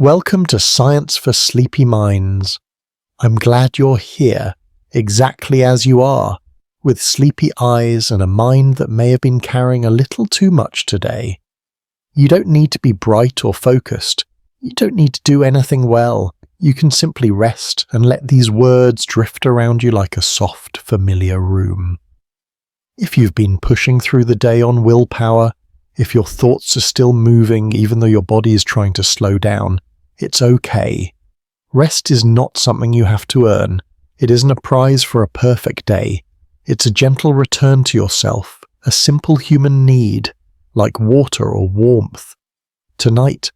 Welcome to Science for Sleepy Minds. I'm glad you're here, exactly as you are, with sleepy eyes and a mind that may have been carrying a little too much today. You don't need to be bright or focused. You don't need to do anything well. You can simply rest and let these words drift around you like a soft, familiar room. If you've been pushing through the day on willpower, if your thoughts are still moving even though your body is trying to slow down, it's okay. Rest is not something you have to earn. It isn't a prize for a perfect day. It's a gentle return to yourself, a simple human need, like water or warmth. Tonight,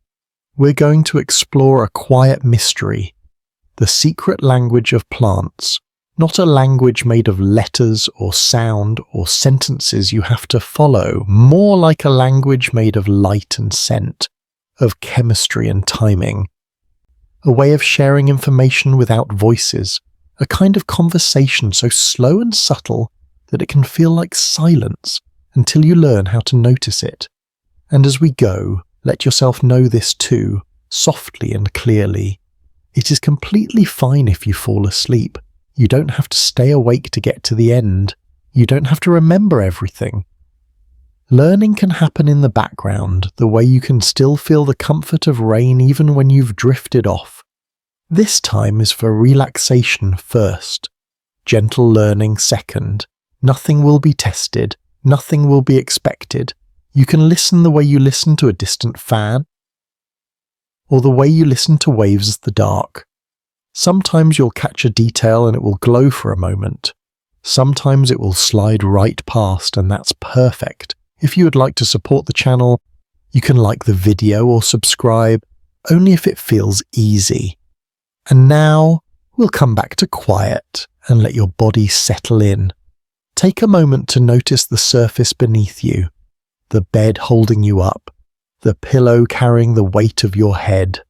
we're going to explore a quiet mystery, the secret language of plants, not a language made of letters or sound or sentences you have to follow, more like a language made of light and scent, of chemistry and timing. A way of sharing information without voices, a kind of conversation so slow and subtle that it can feel like silence until you learn how to notice it. And as we go, let yourself know this too, softly and clearly. It is completely fine if you fall asleep. You don't have to stay awake to get to the end. You don't have to remember everything. Learning can happen in the background, the way you can still feel the comfort of rain even when you've drifted off. This time is for relaxation first, gentle learning second. Nothing will be tested, nothing will be expected. You can listen the way you listen to a distant fan, or the way you listen to waves in the dark. Sometimes you'll catch a detail and it will glow for a moment. Sometimes it will slide right past, and that's perfect. If you would like to support the channel, you can like the video or subscribe, only if it feels easy. And now, we'll come back to quiet and let your body settle in. Take a moment to notice the surface beneath you, the bed holding you up, the pillow carrying the weight of your head,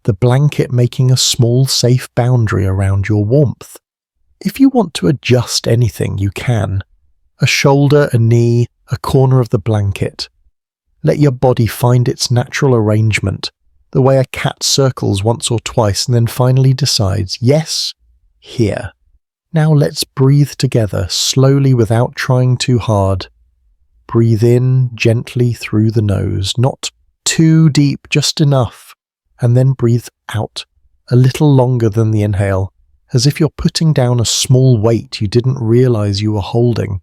the blanket making a small safe boundary around your warmth. If you want to adjust anything, you can. A shoulder, a knee, a corner of the blanket. Let your body find its natural arrangement, the way a cat circles once or twice and then finally decides, yes, here. Now let's breathe together, slowly without trying too hard. Breathe in gently through the nose, not too deep, just enough. And then breathe out, a little longer than the inhale, as if you're putting down a small weight you didn't realize you were holding.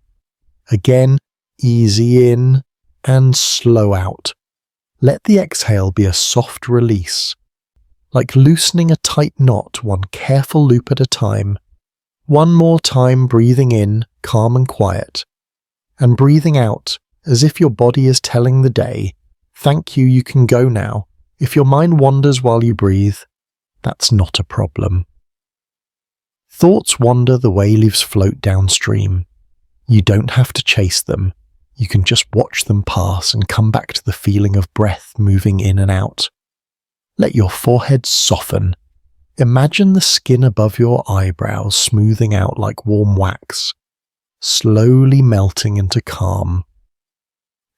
Again, easy in and slow out. Let the exhale be a soft release, like loosening a tight knot, one careful loop at a time. One more time, breathing in, calm and quiet, and breathing out as if your body is telling the day, thank you, you can go now. If your mind wanders while you breathe, that's not a problem. Thoughts wander the way leaves float downstream. You don't have to chase them. You can just watch them pass and come back to the feeling of breath moving in and out. Let your forehead soften. Imagine the skin above your eyebrows smoothing out like warm wax, slowly melting into calm.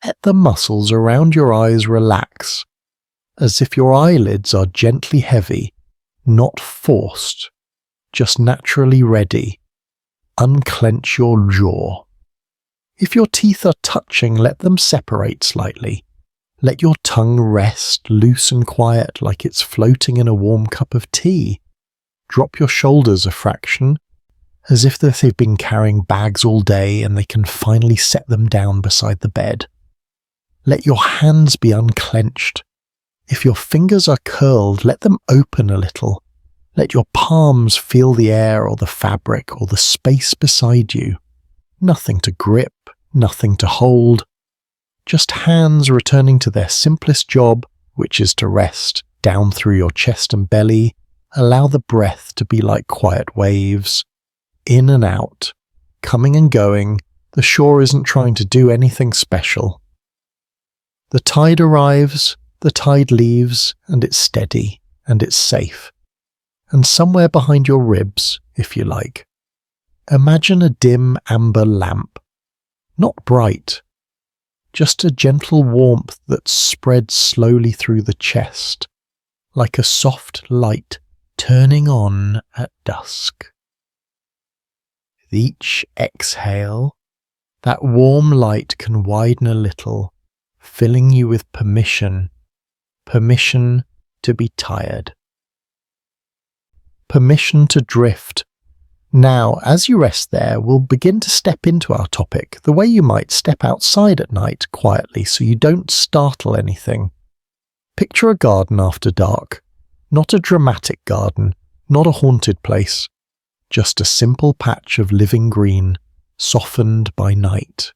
Let the muscles around your eyes relax, as if your eyelids are gently heavy, not forced, just naturally ready. Unclench your jaw. If your teeth are touching, let them separate slightly. Let your tongue rest, loose and quiet, like it's floating in a warm cup of tea. Drop your shoulders a fraction, as if they've been carrying bags all day and they can finally set them down beside the bed. Let your hands be unclenched. If your fingers are curled, let them open a little. Let your palms feel the air or the fabric or the space beside you. Nothing to grip, nothing to hold. Just hands returning to their simplest job, which is to rest down through your chest and belly. Allow the breath to be like quiet waves, in and out, coming and going. The shore isn't trying to do anything special. The tide arrives, the tide leaves, and it's steady, and it's safe. And somewhere behind your ribs, if you like, imagine a dim amber lamp. Not bright, just a gentle warmth that spreads slowly through the chest, like a soft light turning on at dusk. With each exhale, that warm light can widen a little, filling you with permission to be tired. Permission to drift. Now, as you rest there, we'll begin to step into our topic the way you might step outside at night quietly so you don't startle anything. Picture a garden after dark. Not a dramatic garden, not a haunted place. Just a simple patch of living green, softened by night.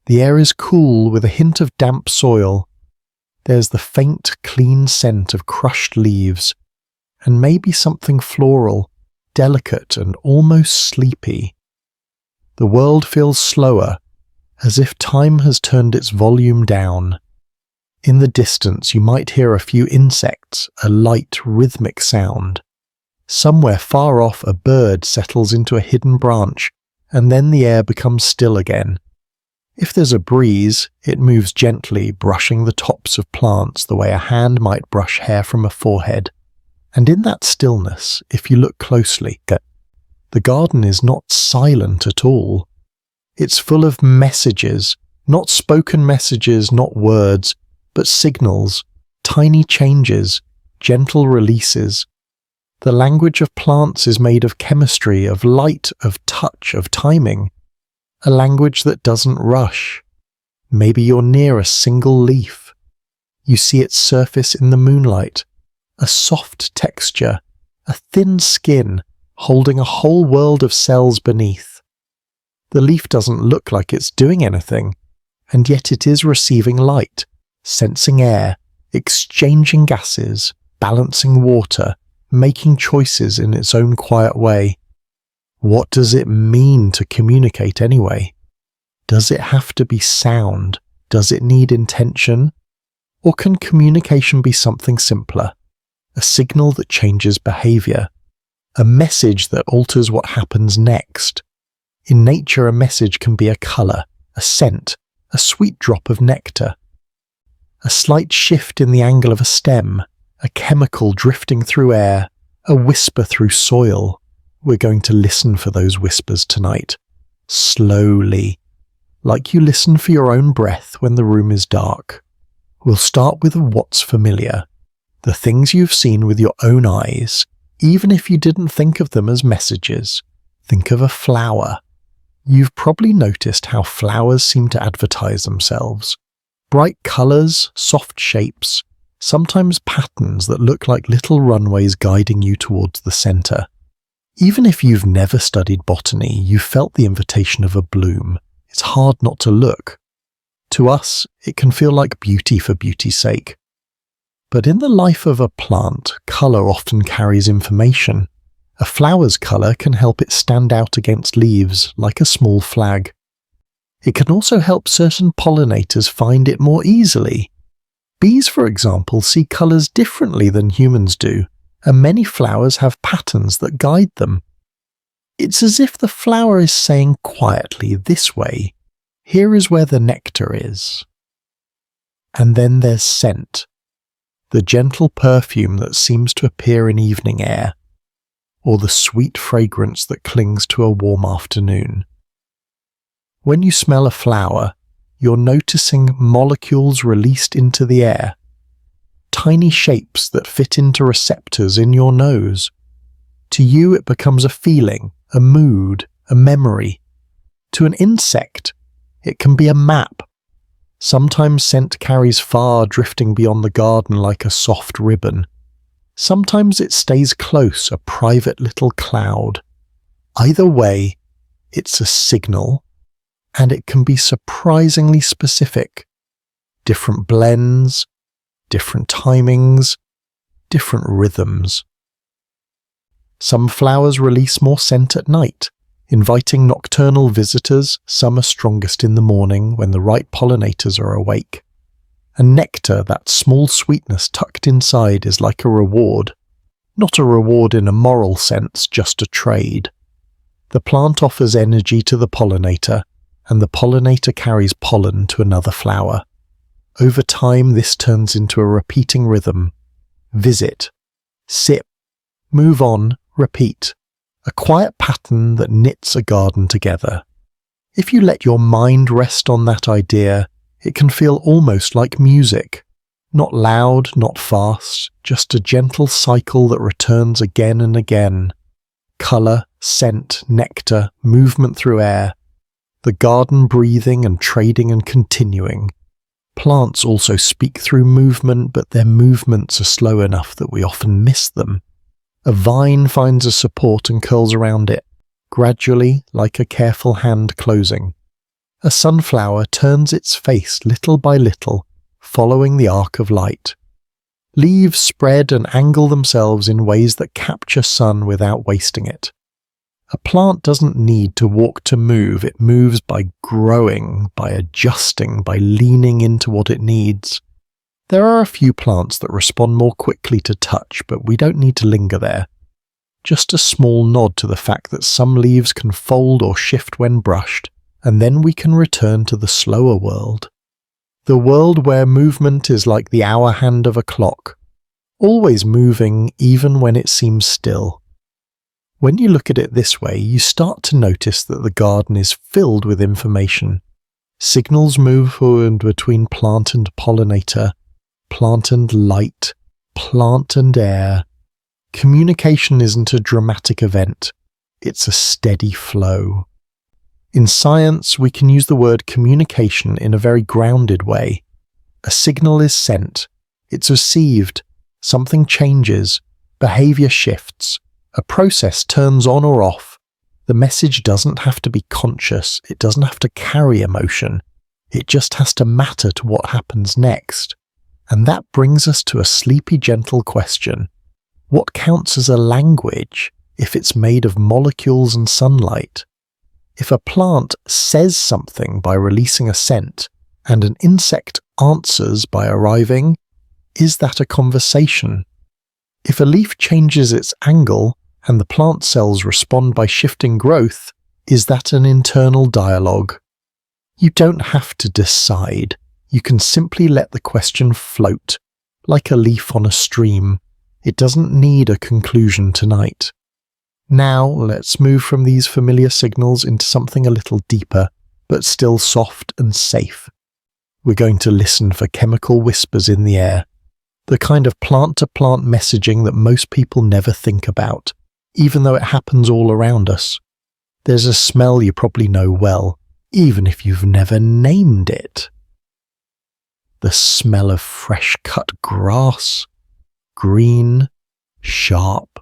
The air is cool with a hint of damp soil. There's the faint, clean scent of crushed leaves, and maybe something floral, delicate and almost sleepy. The world feels slower, as if time has turned its volume down. In the distance you might hear a few insects, a light rhythmic sound. Somewhere far off a bird settles into a hidden branch, and then the air becomes still again. If there's a breeze, it moves gently, brushing the tops of plants the way a hand might brush hair from a forehead. And in that stillness, if you look closely, the garden is not silent at all. It's full of messages, not spoken messages, not words, but signals, tiny changes, gentle releases. The language of plants is made of chemistry, of light, of touch, of timing. A language that doesn't rush. Maybe you're near a single leaf. You see its surface in the moonlight. A soft texture, a thin skin, holding a whole world of cells beneath. The leaf doesn't look like it's doing anything, and yet it is receiving light, sensing air, exchanging gases, balancing water, making choices in its own quiet way. What does it mean to communicate anyway? Does it have to be sound? Does it need intention? Or can communication be something simpler? A signal that changes behavior, a message that alters what happens next. In nature, a message can be a color, a scent, a sweet drop of nectar, a slight shift in the angle of a stem, a chemical drifting through air, a whisper through soil. We're going to listen for those whispers tonight, slowly, like you listen for your own breath when the room is dark. We'll start with what's familiar. The things you've seen with your own eyes, even if you didn't think of them as messages. Think of a flower. You've probably noticed how flowers seem to advertise themselves. Bright colours, soft shapes, sometimes patterns that look like little runways guiding you towards the centre. Even if you've never studied botany, you've felt the invitation of a bloom. It's hard not to look. To us, it can feel like beauty for beauty's sake. But in the life of a plant, colour often carries information. A flower's colour can help it stand out against leaves, like a small flag. It can also help certain pollinators find it more easily. Bees, for example, see colours differently than humans do, and many flowers have patterns that guide them. It's as if the flower is saying quietly, this way, here is where the nectar is. And then there's scent. The gentle perfume that seems to appear in evening air, or the sweet fragrance that clings to a warm afternoon. When you smell a flower, you're noticing molecules released into the air, tiny shapes that fit into receptors in your nose. To you it becomes a feeling, a mood, a memory. To an insect, it can be a map. Sometimes scent carries far, drifting beyond the garden like a soft ribbon. Sometimes it stays close, a private little cloud. Either way, it's a signal, and it can be surprisingly specific. Different blends, different timings, different rhythms. Some flowers release more scent at night, inviting nocturnal visitors. Some are strongest in the morning when the right pollinators are awake. And nectar, that small sweetness tucked inside, is like a reward. Not a reward in a moral sense, just a trade. The plant offers energy to the pollinator, and the pollinator carries pollen to another flower. Over time, this turns into a repeating rhythm. visit, sip, move on, repeat. A quiet pattern that knits a garden together. If you let your mind rest on that idea, it can feel almost like music. Not loud, not fast, just a gentle cycle that returns again and again. Colour, scent, nectar, movement through air. The garden breathing and trading and continuing. Plants also speak through movement, but their movements are slow enough that we often miss them. A vine finds a support and curls around it, gradually, like a careful hand closing. A sunflower turns its face little by little, following the arc of light. Leaves spread and angle themselves in ways that capture sun without wasting it. A plant doesn't need to walk to move, it moves by growing, by adjusting, by leaning into what it needs. There are a few plants that respond more quickly to touch, but we don't need to linger there. Just a small nod to the fact that some leaves can fold or shift when brushed, and then we can return to the slower world. The world where movement is like the hour hand of a clock, always moving even when it seems still. When you look at it this way, you start to notice that the garden is filled with information. Signals move forward between plant and pollinator, plant and light, plant and air. Communication isn't a dramatic event, it's a steady flow. In science, we can use the word communication in a very grounded way. A signal is sent, it's received, something changes, behavior shifts, a process turns on or off. The message doesn't have to be conscious, it doesn't have to carry emotion, it just has to matter to what happens next. And that brings us to a sleepy, gentle question. What counts as a language if it's made of molecules and sunlight? If a plant says something by releasing a scent, and an insect answers by arriving, is that a conversation? If a leaf changes its angle, and the plant cells respond by shifting growth, is that an internal dialogue? You don't have to decide. You can simply let the question float, like a leaf on a stream. It doesn't need a conclusion tonight. Now let's move from these familiar signals into something a little deeper, but still soft and safe. We're going to listen for chemical whispers in the air, the kind of plant-to-plant messaging that most people never think about, even though it happens all around us. There's a smell you probably know well, even if you've never named it. The smell of fresh-cut grass, green, sharp,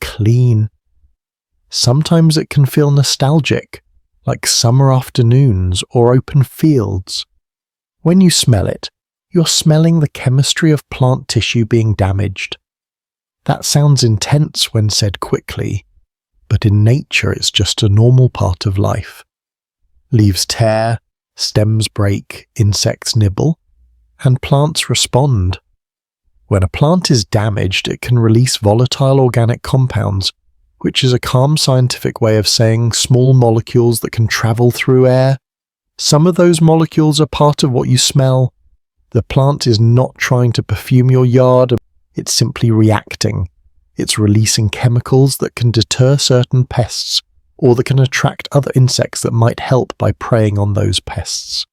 clean. Sometimes it can feel nostalgic, like summer afternoons or open fields. When you smell it, you're smelling the chemistry of plant tissue being damaged. That sounds intense when said quickly, but in nature it's just a normal part of life. Leaves tear, stems break, insects nibble, and plants respond. When a plant is damaged, it can release volatile organic compounds, which is a calm scientific way of saying small molecules that can travel through air. Some of those molecules are part of what you smell. The plant is not trying to perfume your yard, it's simply reacting. It's releasing chemicals that can deter certain pests, or that can attract other insects that might help by preying on those pests.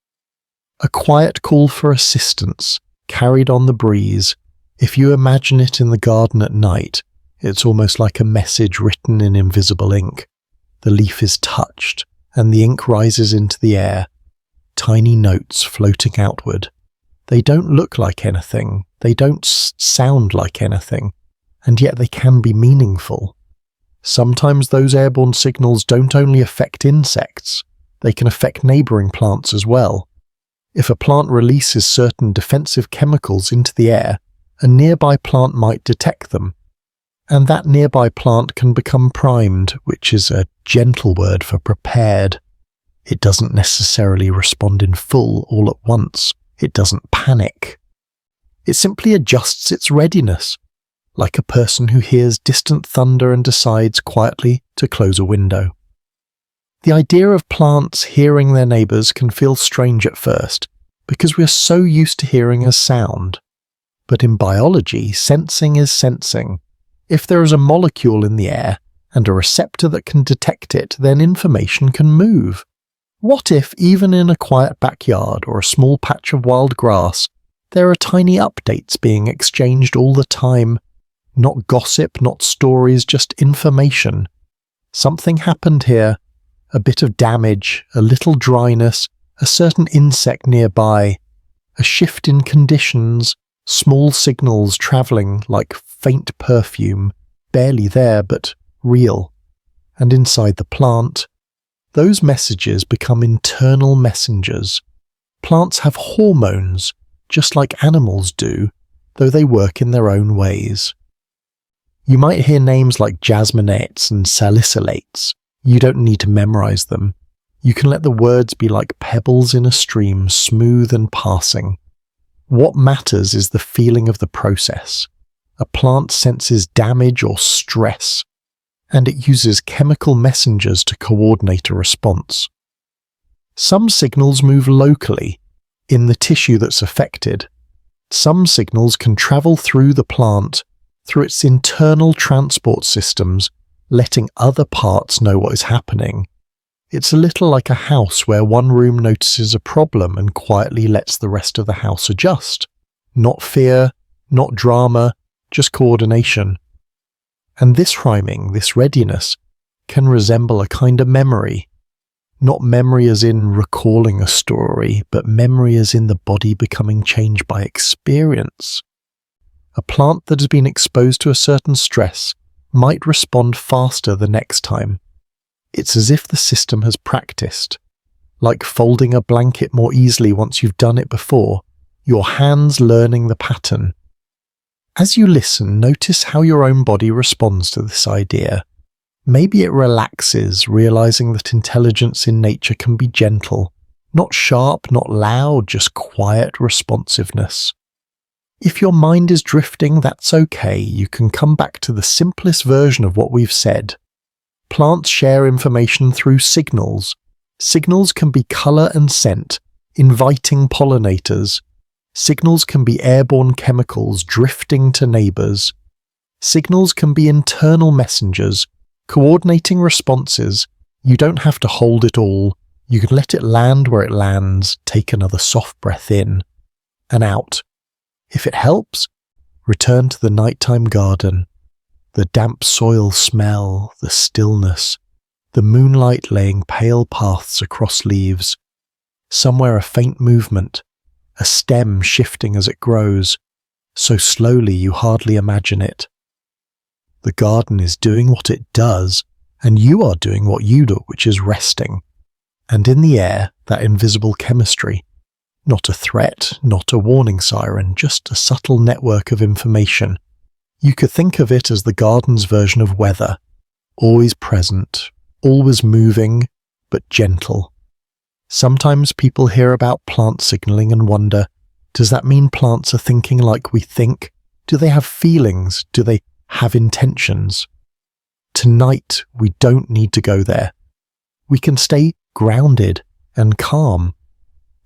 A quiet call for assistance, carried on the breeze. If you imagine it in the garden at night, it's almost like a message written in invisible ink. The leaf is touched, and the ink rises into the air, tiny notes floating outward. They don't look like anything, they don't sound like anything, and yet they can be meaningful. Sometimes those airborne signals don't only affect insects, they can affect neighbouring plants as well. If a plant releases certain defensive chemicals into the air, a nearby plant might detect them, and that nearby plant can become primed, which is a gentle word for prepared. It doesn't necessarily respond in full all at once. It doesn't panic. It simply adjusts its readiness, like a person who hears distant thunder and decides quietly to close a window. The idea of plants hearing their neighbours can feel strange at first, because we are so used to hearing a sound. But in biology, sensing is sensing. If there is a molecule in the air and a receptor that can detect it, then information can move. What if, even in a quiet backyard or a small patch of wild grass, there are tiny updates being exchanged all the time? Not gossip, not stories, just information. Something happened here. A bit of damage, a little dryness, a certain insect nearby, a shift in conditions, small signals travelling like faint perfume, barely there but real. And inside the plant, those messages become internal messengers. Plants have hormones, just like animals do, though they work in their own ways. You might hear names like jasminates and salicylates. You don't need to memorize them. You can let the words be like pebbles in a stream, smooth and passing. What matters is the feeling of the process. A plant senses damage or stress, and it uses chemical messengers to coordinate a response. Some signals move locally, in the tissue that's affected. Some signals can travel through the plant, through its internal transport systems, letting other parts know what is happening. It's a little like a house where one room notices a problem and quietly lets the rest of the house adjust. Not fear, not drama, just coordination. And this rhyming, this readiness, can resemble a kind of memory. Not memory as in recalling a story, but memory as in the body becoming changed by experience. A plant that has been exposed to a certain stress might respond faster the next time. It's as if the system has practiced. Like folding a blanket more easily once you've done it before, your hands learning the pattern. As you listen, notice how your own body responds to this idea. Maybe it relaxes, realizing that intelligence in nature can be gentle, not sharp, not loud, just quiet responsiveness. If your mind is drifting, that's okay. You can come back to the simplest version of what we've said. Plants share information through signals. Signals can be color and scent, inviting pollinators. Signals can be airborne chemicals drifting to neighbors. Signals can be internal messengers, coordinating responses. You don't have to hold it all. You can let it land where it lands, take another soft breath in and out. If it helps, return to the nighttime garden. The damp soil smell, the stillness, the moonlight laying pale paths across leaves. Somewhere a faint movement, a stem shifting as it grows, so slowly you hardly imagine it. The garden is doing what it does, and you are doing what you do, which is resting. And in the air, that invisible chemistry. Not a threat, not a warning siren, just a subtle network of information. You could think of it as the garden's version of weather, always present, always moving, but gentle. Sometimes people hear about plant signaling and wonder, does that mean plants are thinking like we think? Do they have feelings? Do they have intentions? Tonight, we don't need to go there. We can stay grounded and calm.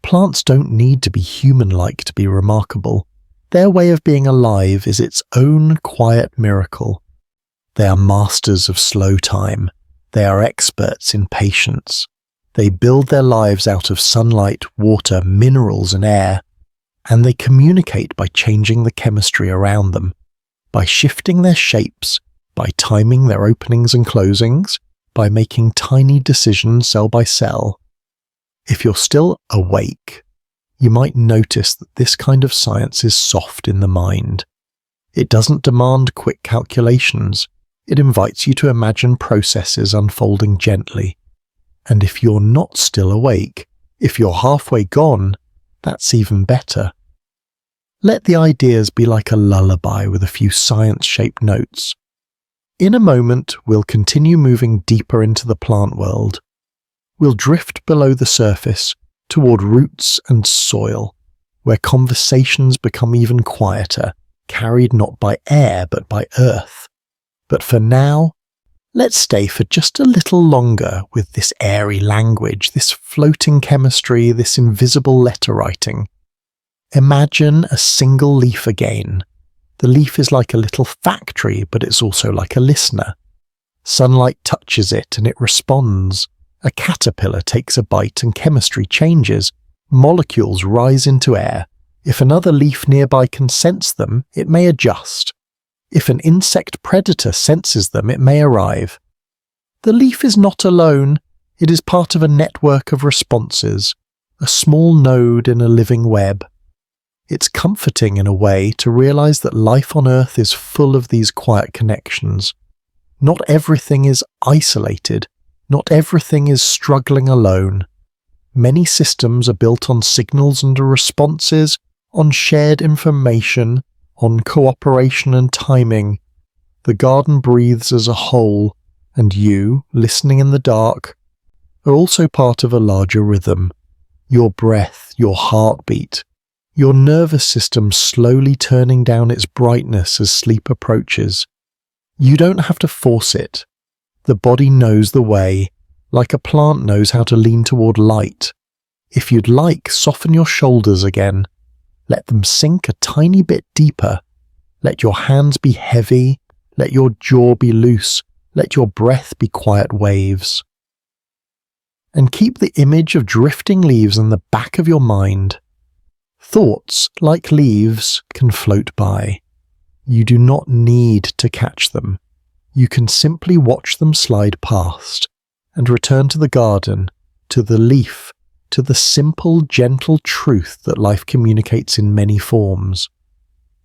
Plants don't need to be human-like to be remarkable. Their way of being alive is its own quiet miracle. They are masters of slow time. They are experts in patience. They build their lives out of sunlight, water, minerals and air, and they communicate by changing the chemistry around them, by shifting their shapes, by timing their openings and closings, by making tiny decisions cell by cell. If you're still awake, you might notice that this kind of science is soft in the mind. It doesn't demand quick calculations. It invites you to imagine processes unfolding gently. And if you're not still awake, if you're halfway gone, that's even better. Let the ideas be like a lullaby with a few science-shaped notes. In a moment, we'll continue moving deeper into the plant world. We'll drift below the surface toward roots and soil, where conversations become even quieter, carried not by air but by earth. But for now, let's stay for just a little longer with this airy language, this floating chemistry, this invisible letter writing. Imagine a single leaf again. The leaf is like a little factory, but it's also like a listener. Sunlight touches it and it responds. A caterpillar takes a bite and chemistry changes. Molecules rise into air. If another leaf nearby can sense them, it may adjust. If an insect predator senses them, it may arrive. The leaf is not alone. It is part of a network of responses, a small node in a living web. It's comforting in a way to realize that life on Earth is full of these quiet connections. Not everything is isolated. Not everything is struggling alone. Many systems are built on signals and responses, on shared information, on cooperation and timing. The garden breathes as a whole, and you, listening in the dark, are also part of a larger rhythm. Your breath, your heartbeat, your nervous system slowly turning down its brightness as sleep approaches. You don't have to force it. The body knows the way, like a plant knows how to lean toward light. If you'd like, soften your shoulders again. Let them sink a tiny bit deeper. Let your hands be heavy. Let your jaw be loose. Let your breath be quiet waves. And keep the image of drifting leaves in the back of your mind. Thoughts, like leaves, can float by. You do not need to catch them. You can simply watch them slide past and return to the garden, to the leaf, to the simple, gentle truth that life communicates in many forms.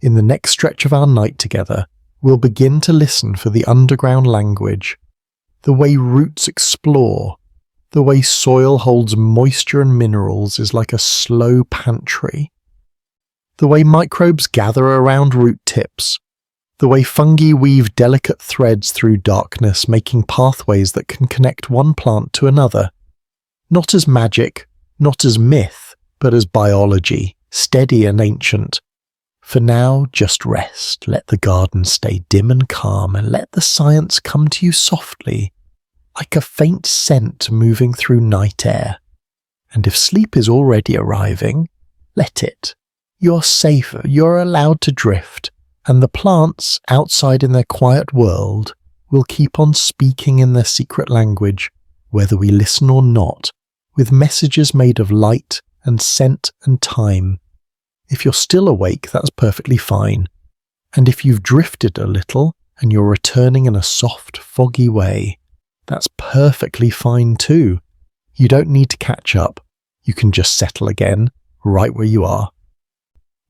In the next stretch of our night together, we'll begin to listen for the underground language, the way roots explore, the way soil holds moisture and minerals is like a slow pantry, the way microbes gather around root tips, the way fungi weave delicate threads through darkness, making pathways that can connect one plant to another. Not as magic, not as myth, but as biology, steady and ancient. For now, just rest, let the garden stay dim and calm, and let the science come to you softly, like a faint scent moving through night air. And if sleep is already arriving, let it. You're safe, you're allowed to drift, and the plants, outside in their quiet world, will keep on speaking in their secret language, whether we listen or not, with messages made of light and scent and time. If you're still awake, that's perfectly fine. And if you've drifted a little and you're returning in a soft, foggy way, that's perfectly fine too. You don't need to catch up. You can just settle again, right where you are.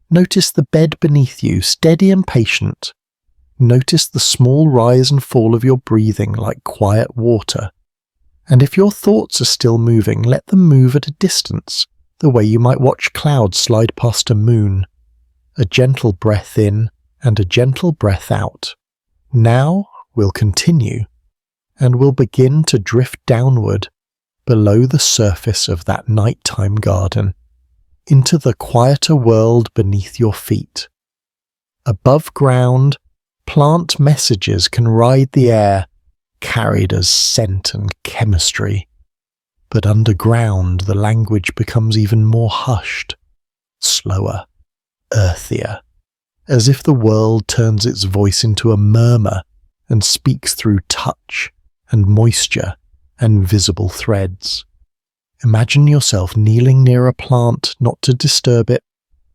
Notice the bed beneath you, steady and patient. Notice the small rise and fall of your breathing like quiet water. And if your thoughts are still moving, let them move at a distance, the way you might watch clouds slide past a moon. A gentle breath in and a gentle breath out. Now we'll continue, and we'll begin to drift downward, below the surface of that nighttime garden, into the quieter world beneath your feet. Above ground, plant messages can ride the air, carried as scent and chemistry. But underground, the language becomes even more hushed, slower, earthier, as if the world turns its voice into a murmur and speaks through touch and moisture and visible threads. Imagine yourself kneeling near a plant, not to disturb it,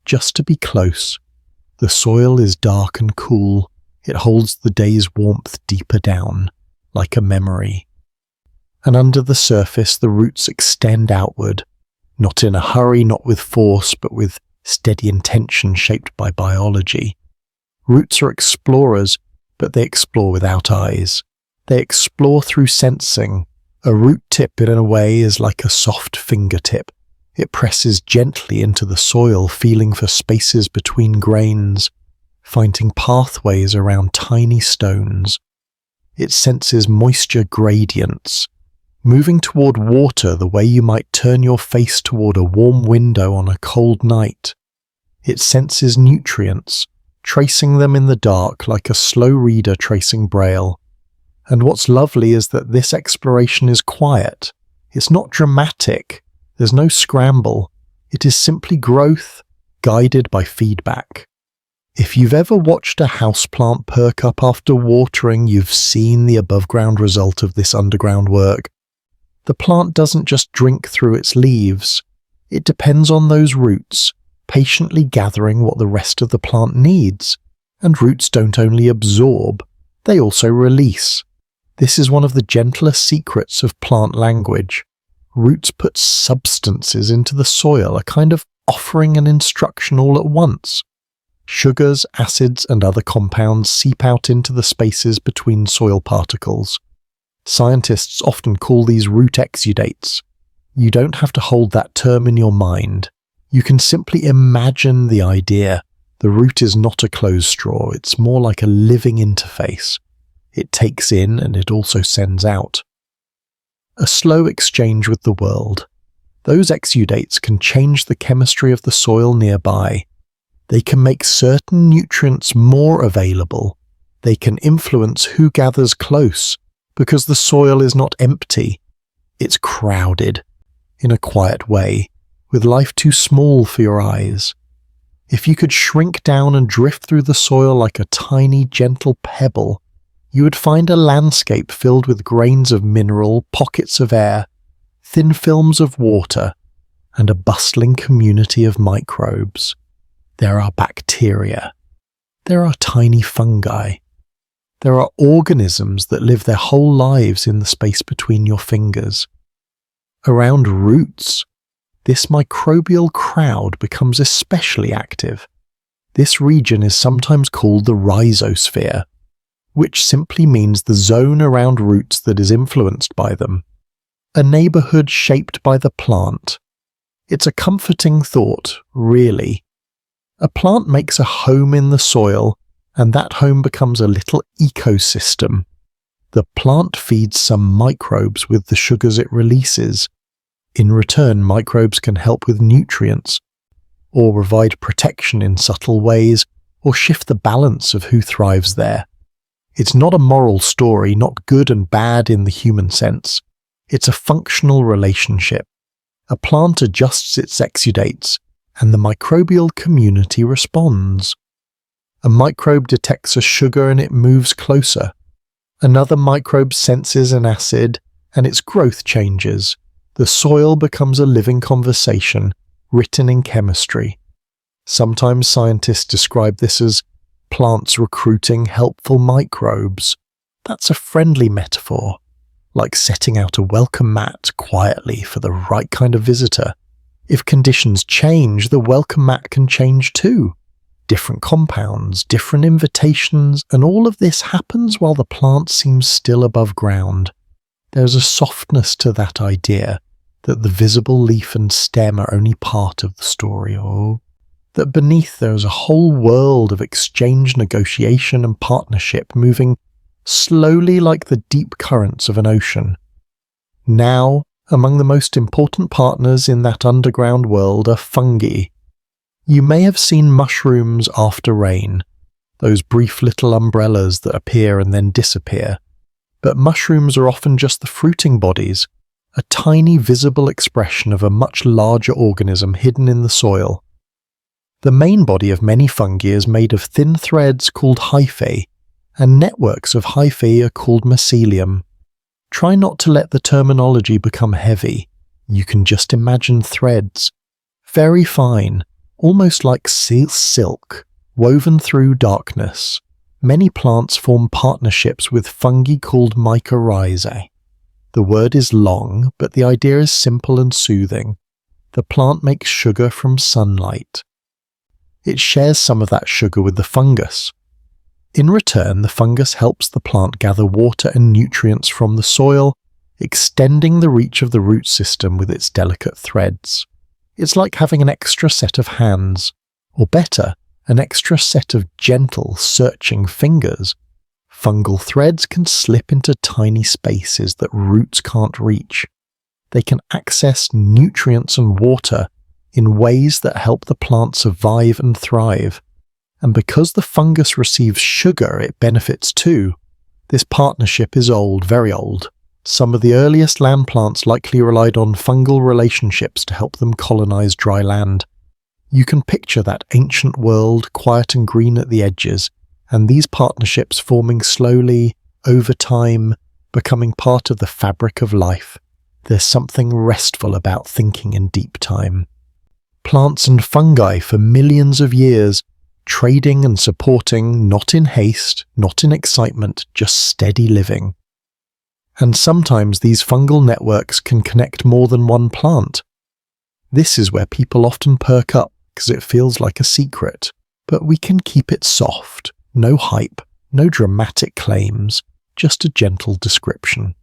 just to be close. The soil is dark and cool. It holds the day's warmth deeper down, like a memory. And under the surface, the roots extend outward, not in a hurry, not with force, but with steady intention shaped by biology. Roots are explorers, but they explore without eyes. They explore through sensing. A root tip, in a way, is like a soft fingertip. It presses gently into the soil, feeling for spaces between grains, finding pathways around tiny stones. It senses moisture gradients, moving toward water the way you might turn your face toward a warm window on a cold night. It senses nutrients, tracing them in the dark like a slow reader tracing braille. And what's lovely is that this exploration is quiet. It's not dramatic. There's no scramble. It is simply growth, guided by feedback. If you've ever watched a houseplant perk up after watering, you've seen the above-ground result of this underground work. The plant doesn't just drink through its leaves. It depends on those roots, patiently gathering what the rest of the plant needs. And roots don't only absorb, they also release. This is one of the gentlest secrets of plant language. Roots put substances into the soil, a kind of offering and instruction all at once. Sugars, acids, and other compounds seep out into the spaces between soil particles. Scientists often call these root exudates. You don't have to hold that term in your mind. You can simply imagine the idea. The root is not a closed straw, it's more like a living interface. It takes in and it also sends out. A slow exchange with the world. Those exudates can change the chemistry of the soil nearby. They can make certain nutrients more available. They can influence who gathers close, because the soil is not empty. It's crowded, in a quiet way, with life too small for your eyes. If you could shrink down and drift through the soil like a tiny, gentle pebble, you would find a landscape filled with grains of mineral, pockets of air, thin films of water, and a bustling community of microbes. There are bacteria. There are tiny fungi. There are organisms that live their whole lives in the space between your fingers. Around roots, this microbial crowd becomes especially active. This region is sometimes called the rhizosphere, which simply means the zone around roots that is influenced by them. A neighborhood shaped by the plant. It's a comforting thought, really. A plant makes a home in the soil, and that home becomes a little ecosystem. The plant feeds some microbes with the sugars it releases. In return, microbes can help with nutrients, or provide protection in subtle ways, or shift the balance of who thrives there. It's not a moral story, not good and bad in the human sense. It's a functional relationship. A plant adjusts its exudates, and the microbial community responds. A microbe detects a sugar and it moves closer. Another microbe senses an acid, and its growth changes. The soil becomes a living conversation, written in chemistry. Sometimes scientists describe this as plants recruiting helpful microbes. That's a friendly metaphor, like setting out a welcome mat quietly for the right kind of visitor. If conditions change, the welcome mat can change too. Different compounds, different invitations, and all of this happens while the plant seems still above ground. There's a softness to that idea, that the visible leaf and stem are only part of the story, that beneath there is a whole world of exchange, negotiation, and partnership moving slowly like the deep currents of an ocean. Now, among the most important partners in that underground world are fungi. You may have seen mushrooms after rain, those brief little umbrellas that appear and then disappear. But mushrooms are often just the fruiting bodies, a tiny visible expression of a much larger organism hidden in the soil. The main body of many fungi is made of thin threads called hyphae, and networks of hyphae are called mycelium. Try not to let the terminology become heavy. You can just imagine threads, very fine, almost like silk, woven through darkness. Many plants form partnerships with fungi called mycorrhizae. The word is long, but the idea is simple and soothing. The plant makes sugar from sunlight. It shares some of that sugar with the fungus. In return, the fungus helps the plant gather water and nutrients from the soil, extending the reach of the root system with its delicate threads. It's like having an extra set of hands, or better, an extra set of gentle, searching fingers. Fungal threads can slip into tiny spaces that roots can't reach. They can access nutrients and water in ways that help the plant survive and thrive. And because the fungus receives sugar, it benefits too. This partnership is old, very old. Some of the earliest land plants likely relied on fungal relationships to help them colonize dry land. You can picture that ancient world, quiet and green at the edges, and these partnerships forming slowly, over time, becoming part of the fabric of life. There's something restful about thinking in deep time. Plants and fungi for millions of years, trading and supporting, not in haste, not in excitement, just steady living. And sometimes these fungal networks can connect more than one plant. This is where people often perk up because it feels like a secret, but we can keep it soft, no hype, no dramatic claims, just a gentle description.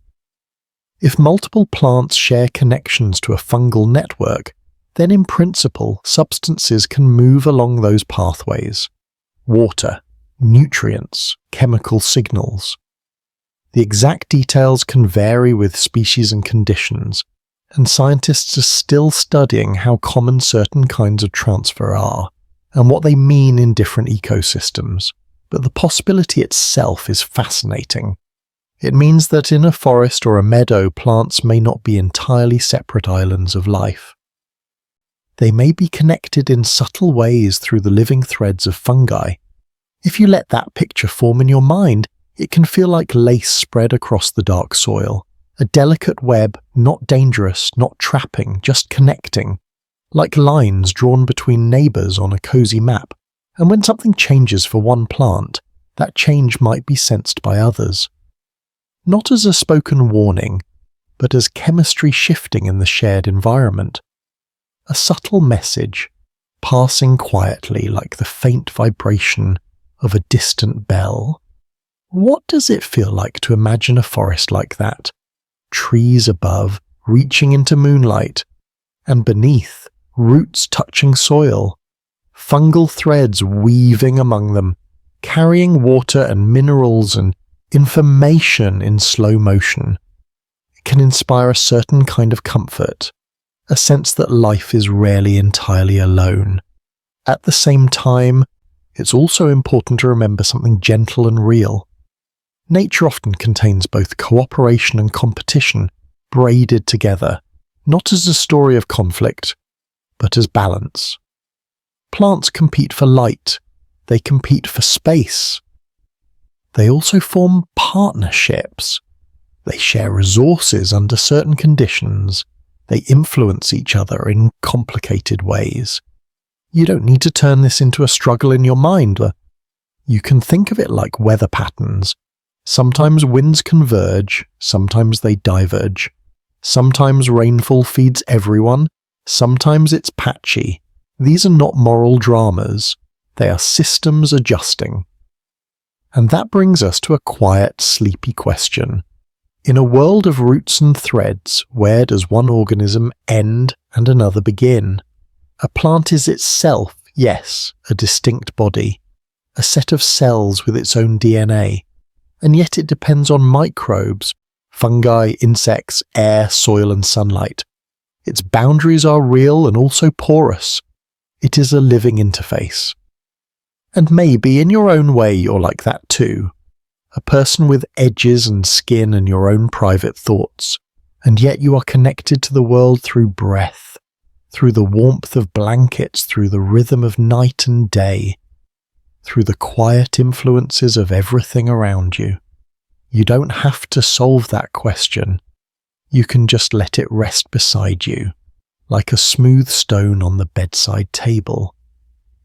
If multiple plants share connections to a fungal network, then in principle substances can move along those pathways. Water, nutrients, chemical signals. The exact details can vary with species and conditions, and scientists are still studying how common certain kinds of transfer are, and what they mean in different ecosystems. But the possibility itself is fascinating. It means that in a forest or a meadow, plants may not be entirely separate islands of life. They may be connected in subtle ways through the living threads of fungi. If you let that picture form in your mind, it can feel like lace spread across the dark soil, a delicate web, not dangerous, not trapping, just connecting, like lines drawn between neighbours on a cosy map. And when something changes for one plant, that change might be sensed by others. Not as a spoken warning, but as chemistry shifting in the shared environment. A subtle message, passing quietly like the faint vibration of a distant bell. What does it feel like to imagine a forest like that? Trees above, reaching into moonlight, and beneath, roots touching soil, fungal threads weaving among them, carrying water and minerals and information in slow motion. It can inspire a certain kind of comfort, a sense that life is rarely entirely alone. At the same time, it's also important to remember something gentle and real. Nature often contains both cooperation and competition, braided together, not as a story of conflict, but as balance. Plants compete for light, they compete for space. They also form partnerships. They share resources under certain conditions. They influence each other in complicated ways. You don't need to turn this into a struggle in your mind. You can think of it like weather patterns. Sometimes winds converge, sometimes they diverge. Sometimes rainfall feeds everyone, sometimes it's patchy. These are not moral dramas, they are systems adjusting. And that brings us to a quiet, sleepy question. In a world of roots and threads, where does one organism end and another begin? A plant is itself, yes, a distinct body, a set of cells with its own DNA. And yet it depends on microbes, fungi, insects, air, soil and sunlight. Its boundaries are real and also porous. It is a living interface. And maybe in your own way you're like that too. A person with edges and skin and your own private thoughts. And yet you are connected to the world through breath, through the warmth of blankets, through the rhythm of night and day, through the quiet influences of everything around you. You don't have to solve that question. You can just let it rest beside you, like a smooth stone on the bedside table.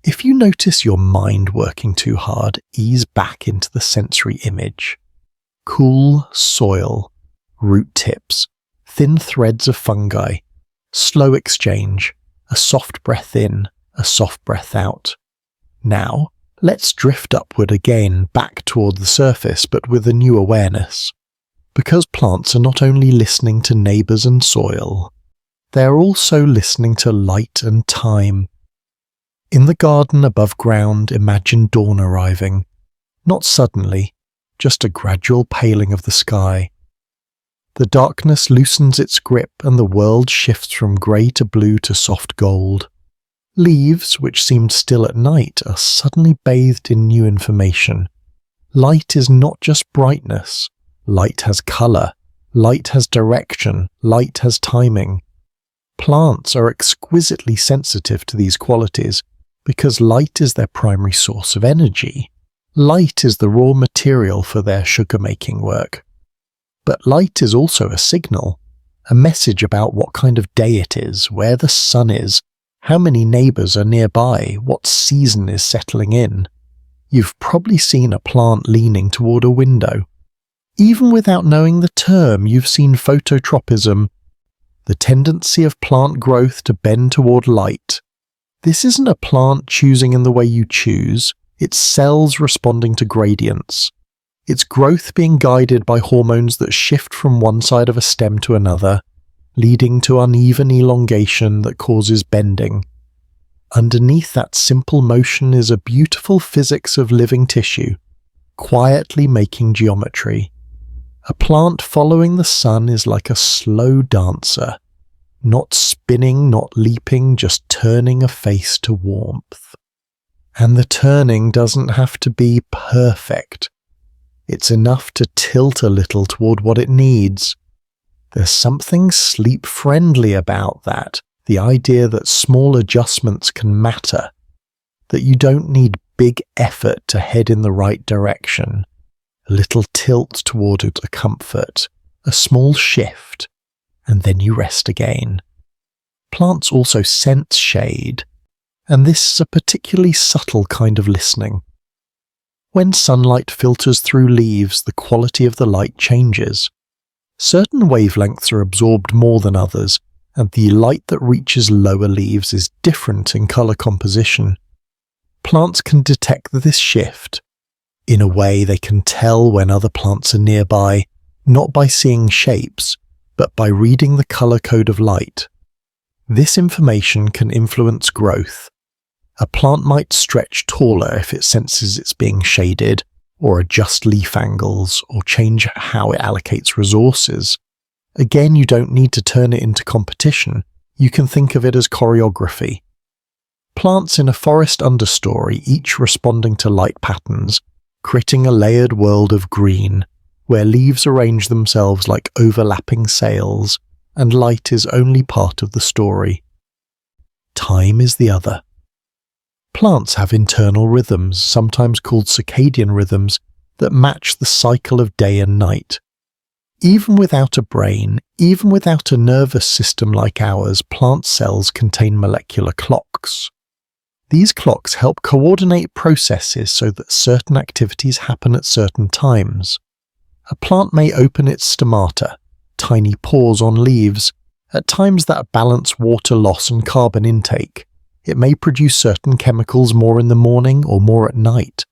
If you notice your mind working too hard, ease back into the sensory image. Cool soil, root tips, thin threads of fungi, slow exchange, a soft breath in, a soft breath out. Now, let's drift upward again, back toward the surface, but with a new awareness. Because plants are not only listening to neighbours and soil, they are also listening to light and time. In the garden above ground, imagine dawn arriving. Not suddenly, just a gradual paling of the sky. The darkness loosens its grip and the world shifts from grey to blue to soft gold. Leaves, which seemed still at night, are suddenly bathed in new information. Light is not just brightness. Light has colour. Light has direction. Light has timing. Plants are exquisitely sensitive to these qualities because light is their primary source of energy. Light is the raw material for their sugar-making work. But light is also a signal, a message about what kind of day it is, where the sun is, how many neighbours are nearby, what season is settling in. You've probably seen a plant leaning toward a window. Even without knowing the term, you've seen phototropism, the tendency of plant growth to bend toward light. This isn't a plant choosing in the way you choose, it's cells responding to gradients. It's growth being guided by hormones that shift from one side of a stem to another, leading to uneven elongation that causes bending. Underneath that simple motion is a beautiful physics of living tissue, quietly making geometry. A plant following the sun is like a slow dancer, not spinning, not leaping, just turning a face to warmth. And the turning doesn't have to be perfect. It's enough to tilt a little toward what it needs. There's something sleep-friendly about that, the idea that small adjustments can matter, that you don't need big effort to head in the right direction. A little tilt toward a comfort, a small shift, and then you rest again. Plants also sense shade, and this is a particularly subtle kind of listening. When sunlight filters through leaves, the quality of the light changes. Certain wavelengths are absorbed more than others, and the light that reaches lower leaves is different in colour composition. Plants can detect this shift. In a way, they can tell when other plants are nearby, not by seeing shapes, but by reading the colour code of light. This information can influence growth. A plant might stretch taller if it senses it's being shaded, or adjust leaf angles, or change how it allocates resources. Again, you don't need to turn it into competition. You can think of it as choreography. Plants in a forest understory, each responding to light patterns, creating a layered world of green, where leaves arrange themselves like overlapping sails, and light is only part of the story. Time is the other. Plants have internal rhythms, sometimes called circadian rhythms, that match the cycle of day and night. Even without a brain, even without a nervous system like ours, plant cells contain molecular clocks. These clocks help coordinate processes so that certain activities happen at certain times. A plant may open its stomata, tiny pores on leaves, at times that balance water loss and carbon intake. It may produce certain chemicals more in the morning or more at night.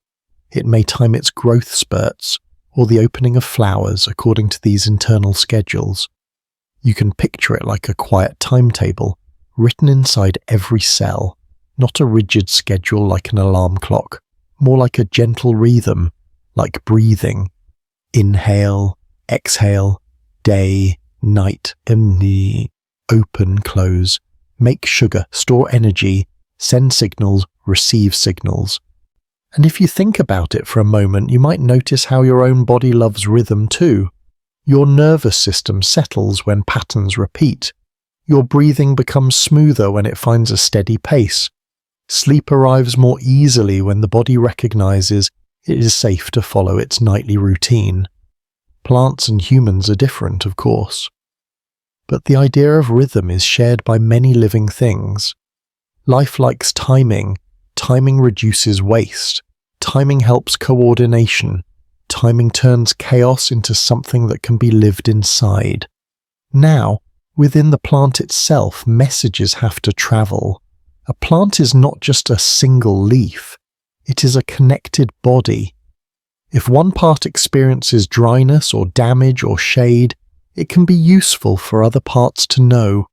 It may time its growth spurts, or the opening of flowers according to these internal schedules. You can picture it like a quiet timetable, written inside every cell, not a rigid schedule like an alarm clock, more like a gentle rhythm, like breathing. Inhale, exhale, day, night, open, close, make sugar, store energy, send signals, receive signals. And if you think about it for a moment, you might notice how your own body loves rhythm too. Your nervous system settles when patterns repeat. Your breathing becomes smoother when it finds a steady pace. Sleep arrives more easily when the body recognizes it is safe to follow its nightly routine. Plants and humans are different, of course. But the idea of rhythm is shared by many living things. Life likes timing. Timing reduces waste. Timing helps coordination. Timing turns chaos into something that can be lived inside. Now, within the plant itself, messages have to travel. A plant is not just a single leaf. It is a connected body. If one part experiences dryness or damage or shade, it can be useful for other parts to know.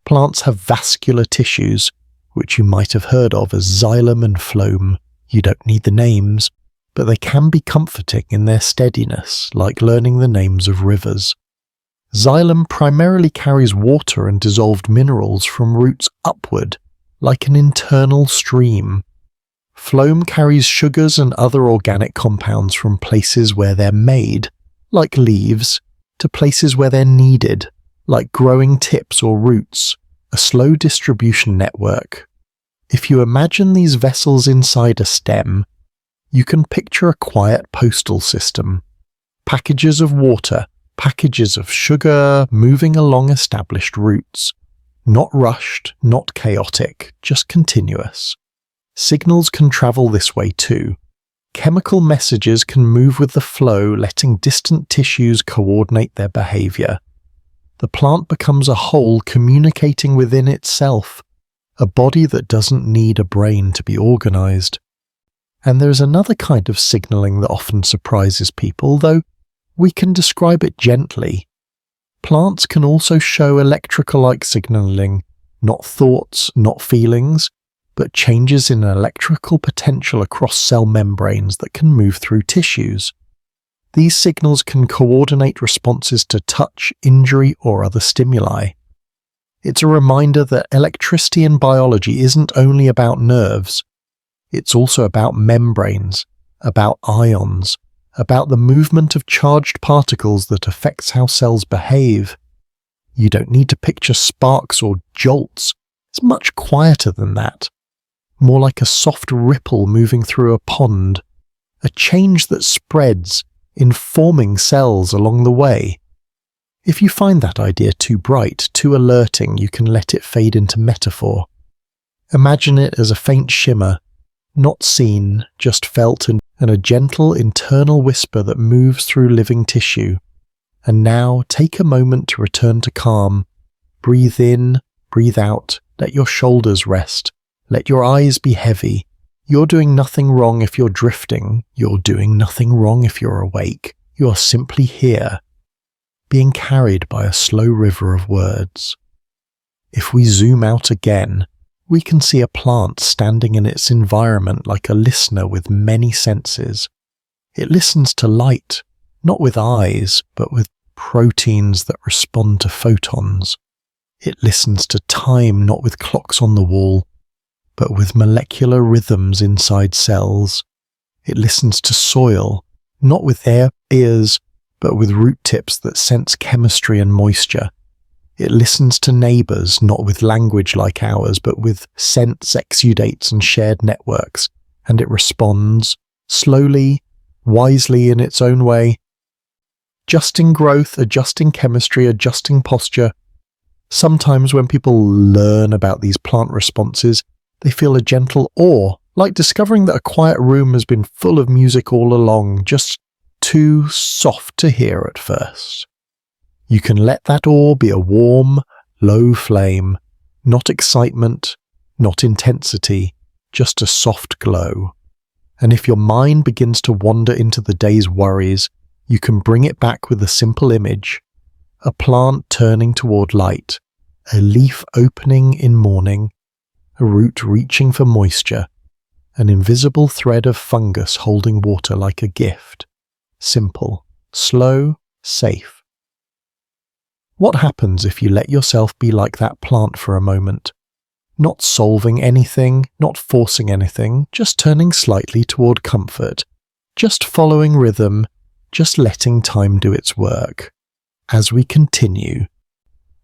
Plants have vascular tissues, which you might have heard of as xylem and phloem. You don't need the names, but they can be comforting in their steadiness, like learning the names of rivers. Xylem primarily carries water and dissolved minerals from roots upward, like an internal stream. Phloem carries sugars and other organic compounds from places where they're made, like leaves, to places where they're needed, like growing tips or roots, a slow distribution network. If you imagine these vessels inside a stem, you can picture a quiet postal system. Packages of water, packages of sugar moving along established routes. Not rushed, not chaotic, just continuous. Signals can travel this way too. Chemical messages can move with the flow, letting distant tissues coordinate their behavior. The plant becomes a whole communicating within itself, a body that doesn't need a brain to be organized. And there's another kind of signaling that often surprises people, though we can describe it gently. Plants can also show electrical-like signaling, not thoughts, not feelings, but changes in electrical potential across cell membranes that can move through tissues. These signals can coordinate responses to touch, injury, or other stimuli. It's a reminder that electricity in biology isn't only about nerves. It's also about membranes, about ions, about the movement of charged particles that affects how cells behave. You don't need to picture sparks or jolts. It's much quieter than that. More like a soft ripple moving through a pond, a change that spreads, informing cells along the way. If you find that idea too bright, too alerting, you can let it fade into metaphor. Imagine it as a faint shimmer, not seen, just felt, and a gentle internal whisper that moves through living tissue. And now take a moment to return to calm. Breathe in, breathe out, let your shoulders rest, let your eyes be heavy. You're doing nothing wrong if you're drifting. You're doing nothing wrong if you're awake. You are simply here, being carried by a slow river of words. If we zoom out again, we can see a plant standing in its environment like a listener with many senses. It listens to light, not with eyes, but with proteins that respond to photons. It listens to time, not with clocks on the wall, but with molecular rhythms inside cells. It listens to soil, not with ears, but with root tips that sense chemistry and moisture. It listens to neighbours, not with language like ours, but with scents, exudates and shared networks, and it responds, slowly, wisely in its own way, adjusting growth, adjusting chemistry, adjusting posture. Sometimes when people learn about these plant responses, they feel a gentle awe, like discovering that a quiet room has been full of music all along, just too soft to hear at first. You can let that awe be a warm, low flame, not excitement, not intensity, just a soft glow. And if your mind begins to wander into the day's worries, you can bring it back with a simple image, a plant turning toward light, a leaf opening in morning, a root reaching for moisture, an invisible thread of fungus holding water like a gift. Simple, slow, safe. What happens if you let yourself be like that plant for a moment? Not solving anything, not forcing anything, just turning slightly toward comfort, just following rhythm, just letting time do its work. As we continue,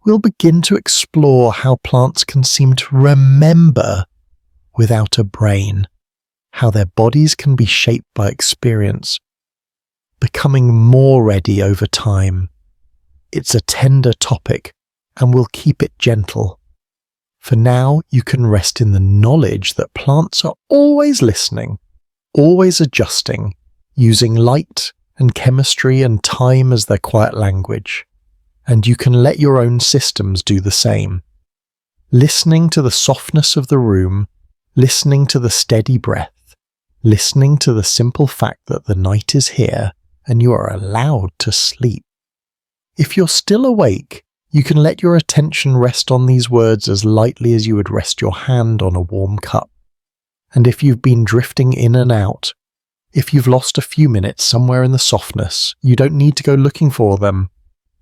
we'll begin to explore how plants can seem to remember without a brain, how their bodies can be shaped by experience, becoming more ready over time. It's a tender topic, and we'll keep it gentle. For now, you can rest in the knowledge that plants are always listening, always adjusting, using light and chemistry and time as their quiet language. And you can let your own systems do the same. Listening to the softness of the room, listening to the steady breath, listening to the simple fact that the night is here and you are allowed to sleep. If you're still awake, you can let your attention rest on these words as lightly as you would rest your hand on a warm cup. And if you've been drifting in and out, if you've lost a few minutes somewhere in the softness, you don't need to go looking for them.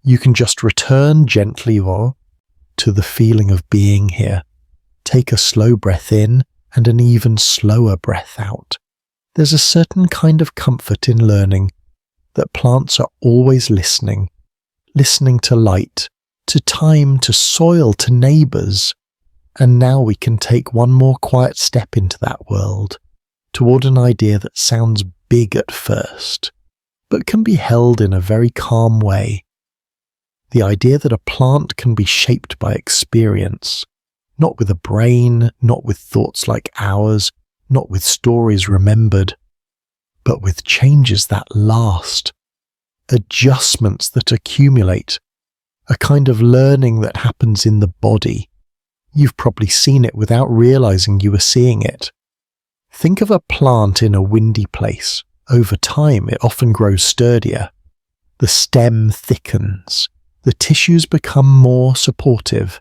You can just return gently to the feeling of being here. Take a slow breath in and an even slower breath out. There's a certain kind of comfort in learning that plants are always listening to light, to time, to soil, to neighbours. And now we can take one more quiet step into that world, toward an idea that sounds big at first, but can be held in a very calm way. The idea that a plant can be shaped by experience, not with a brain, not with thoughts like ours, not with stories remembered, but with changes that last, adjustments that accumulate, a kind of learning that happens in the body. You've probably seen it without realizing you were seeing it. Think of a plant in a windy place. Over time, it often grows sturdier. The stem thickens. The tissues become more supportive.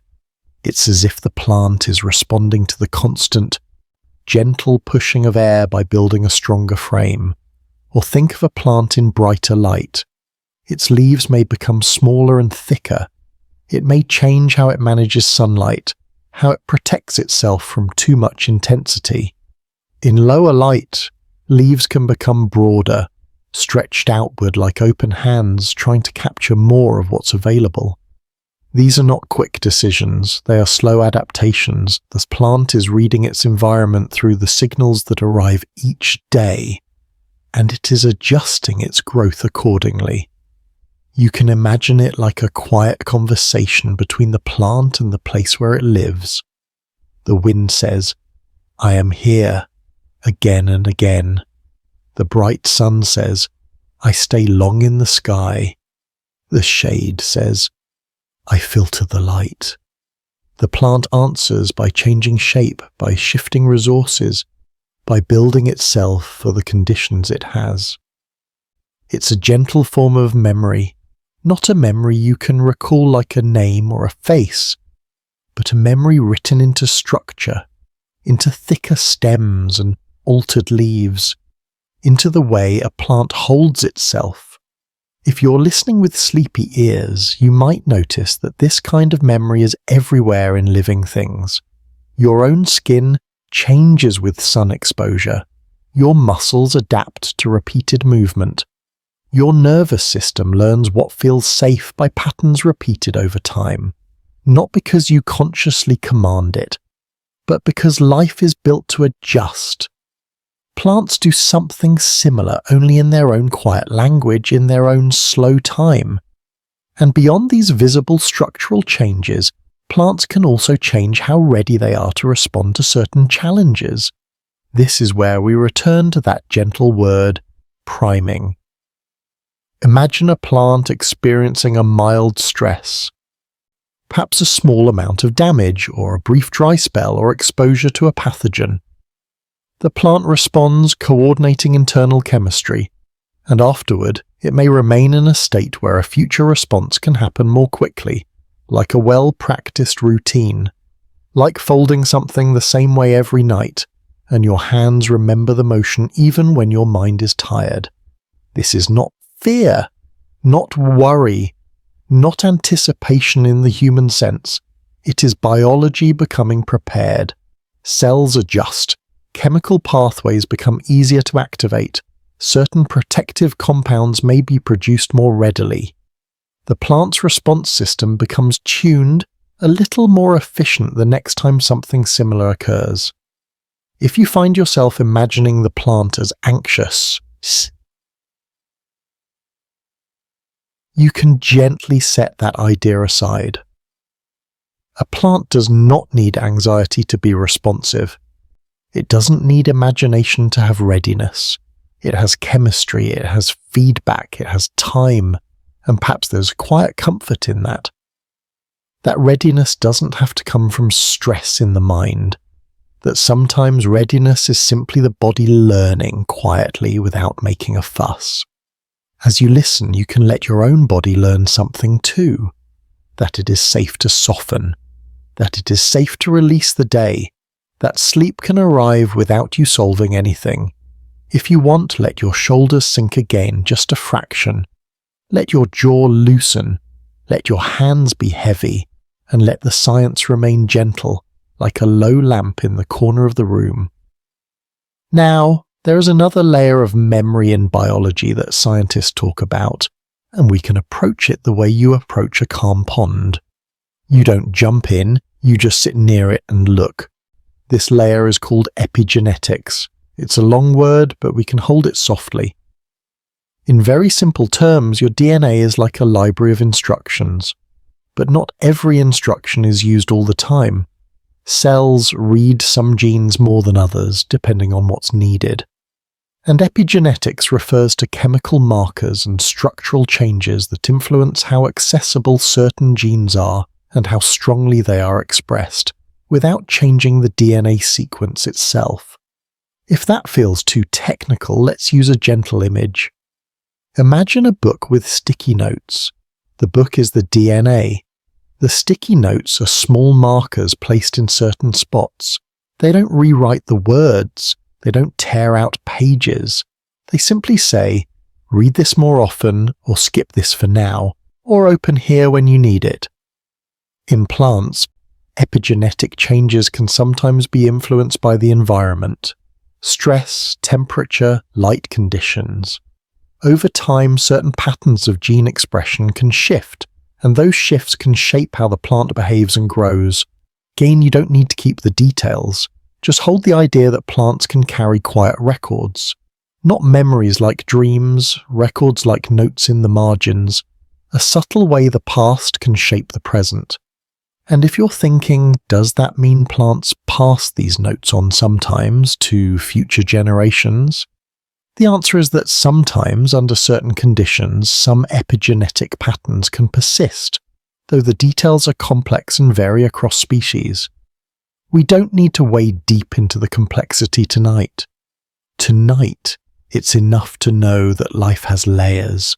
It's as if the plant is responding to the constant, gentle pushing of air by building a stronger frame. Or think of a plant in brighter light. Its leaves may become smaller and thicker. It may change how it manages sunlight, how it protects itself from too much intensity. In lower light, leaves can become broader, stretched outward like open hands trying to capture more of what's available. These are not quick decisions, they are slow adaptations. The plant is reading its environment through the signals that arrive each day, and it is adjusting its growth accordingly. You can imagine it like a quiet conversation between the plant and the place where it lives. The wind says, "I am here," again and again. The bright sun says, "I stay long in the sky." The shade says, "I filter the light." The plant answers by changing shape, by shifting resources, by building itself for the conditions it has. It's a gentle form of memory, not a memory you can recall like a name or a face, but a memory written into structure, into thicker stems and altered leaves, into the way a plant holds itself. If you're listening with sleepy ears, you might notice that this kind of memory is everywhere in living things. Your own skin changes with sun exposure. Your muscles adapt to repeated movement. Your nervous system learns what feels safe by patterns repeated over time, not because you consciously command it, but because life is built to adjust. Plants do something similar, only in their own quiet language, in their own slow time. And beyond these visible structural changes, plants can also change how ready they are to respond to certain challenges. This is where we return to that gentle word, priming. Imagine a plant experiencing a mild stress, perhaps a small amount of damage, or a brief dry spell, or exposure to a pathogen. The plant responds, coordinating internal chemistry, and afterward it may remain in a state where a future response can happen more quickly, like a well-practiced routine, like folding something the same way every night, and your hands remember the motion even when your mind is tired. This is not fear, not worry, not anticipation in the human sense. It is biology becoming prepared. Cells adjust. Chemical pathways become easier to activate. Certain protective compounds may be produced more readily. The plant's response system becomes tuned, a little more efficient the next time something similar occurs. If you find yourself imagining the plant as anxious, you can gently set that idea aside. A plant does not need anxiety to be responsive. It doesn't need imagination to have readiness. It has chemistry, it has feedback, it has time, and perhaps there's quiet comfort in that. That readiness doesn't have to come from stress in the mind. That sometimes readiness is simply the body learning quietly without making a fuss. As you listen, you can let your own body learn something too. That it is safe to soften. That it is safe to release the day. That sleep can arrive without you solving anything. If you want, let your shoulders sink again, just a fraction. Let your jaw loosen. Let your hands be heavy. And let the science remain gentle, like a low lamp in the corner of the room. Now, there is another layer of memory in biology that scientists talk about, and we can approach it the way you approach a calm pond. You don't jump in, you just sit near it and look. This layer is called epigenetics. It's a long word, but we can hold it softly. In very simple terms, your DNA is like a library of instructions. But not every instruction is used all the time. Cells read some genes more than others, depending on what's needed. And epigenetics refers to chemical markers and structural changes that influence how accessible certain genes are and how strongly they are expressed, without changing the DNA sequence itself. If that feels too technical, let's use a gentle image. Imagine a book with sticky notes. The book is the DNA. The sticky notes are small markers placed in certain spots. They don't rewrite the words. They don't tear out pages. They simply say, read this more often, or skip this for now, or open here when you need it. In plants, epigenetic changes can sometimes be influenced by the environment. Stress, temperature, light conditions. Over time, certain patterns of gene expression can shift, and those shifts can shape how the plant behaves and grows. Again, you don't need to keep the details. Just hold the idea that plants can carry quiet records. Not memories like dreams, records like notes in the margins. A subtle way the past can shape the present. And if you're thinking, does that mean plants pass these notes on sometimes to future generations? The answer is that sometimes, under certain conditions, some epigenetic patterns can persist, though the details are complex and vary across species. We don't need to wade deep into the complexity tonight. Tonight, it's enough to know that life has layers.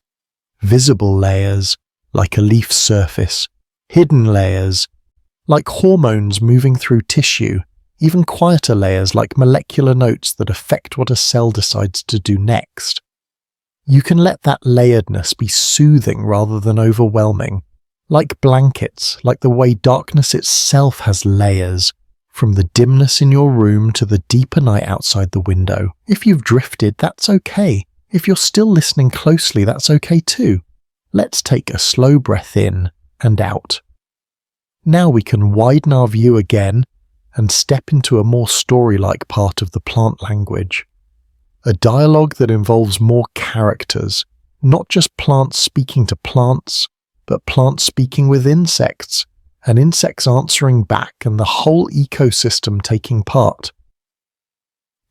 Visible layers, like a leaf's surface. Hidden layers, like hormones moving through tissue. Even quieter layers like molecular notes that affect what a cell decides to do next. You can let that layeredness be soothing rather than overwhelming. Like blankets, like the way darkness itself has layers, from the dimness in your room to the deeper night outside the window. If you've drifted, that's okay. If you're still listening closely, that's okay too. Let's take a slow breath in and out. Now we can widen our view again and step into a more story-like part of the plant language. A dialogue that involves more characters, not just plants speaking to plants, but plants speaking with insects, and insects answering back, and the whole ecosystem taking part.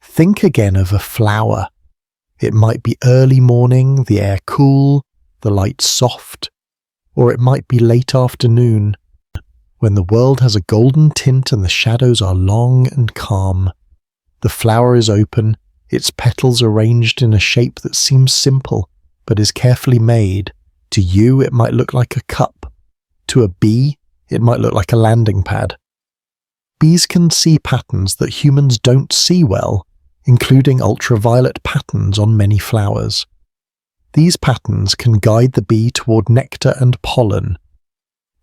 Think again of a flower. It might be early morning, the air cool, the light soft, or it might be late afternoon, when the world has a golden tint and the shadows are long and calm. The flower is open, its petals arranged in a shape that seems simple, but is carefully made. To you, it might look like a cup. To a bee, it might look like a landing pad. Bees can see patterns that humans don't see well, including ultraviolet patterns on many flowers. These patterns can guide the bee toward nectar and pollen.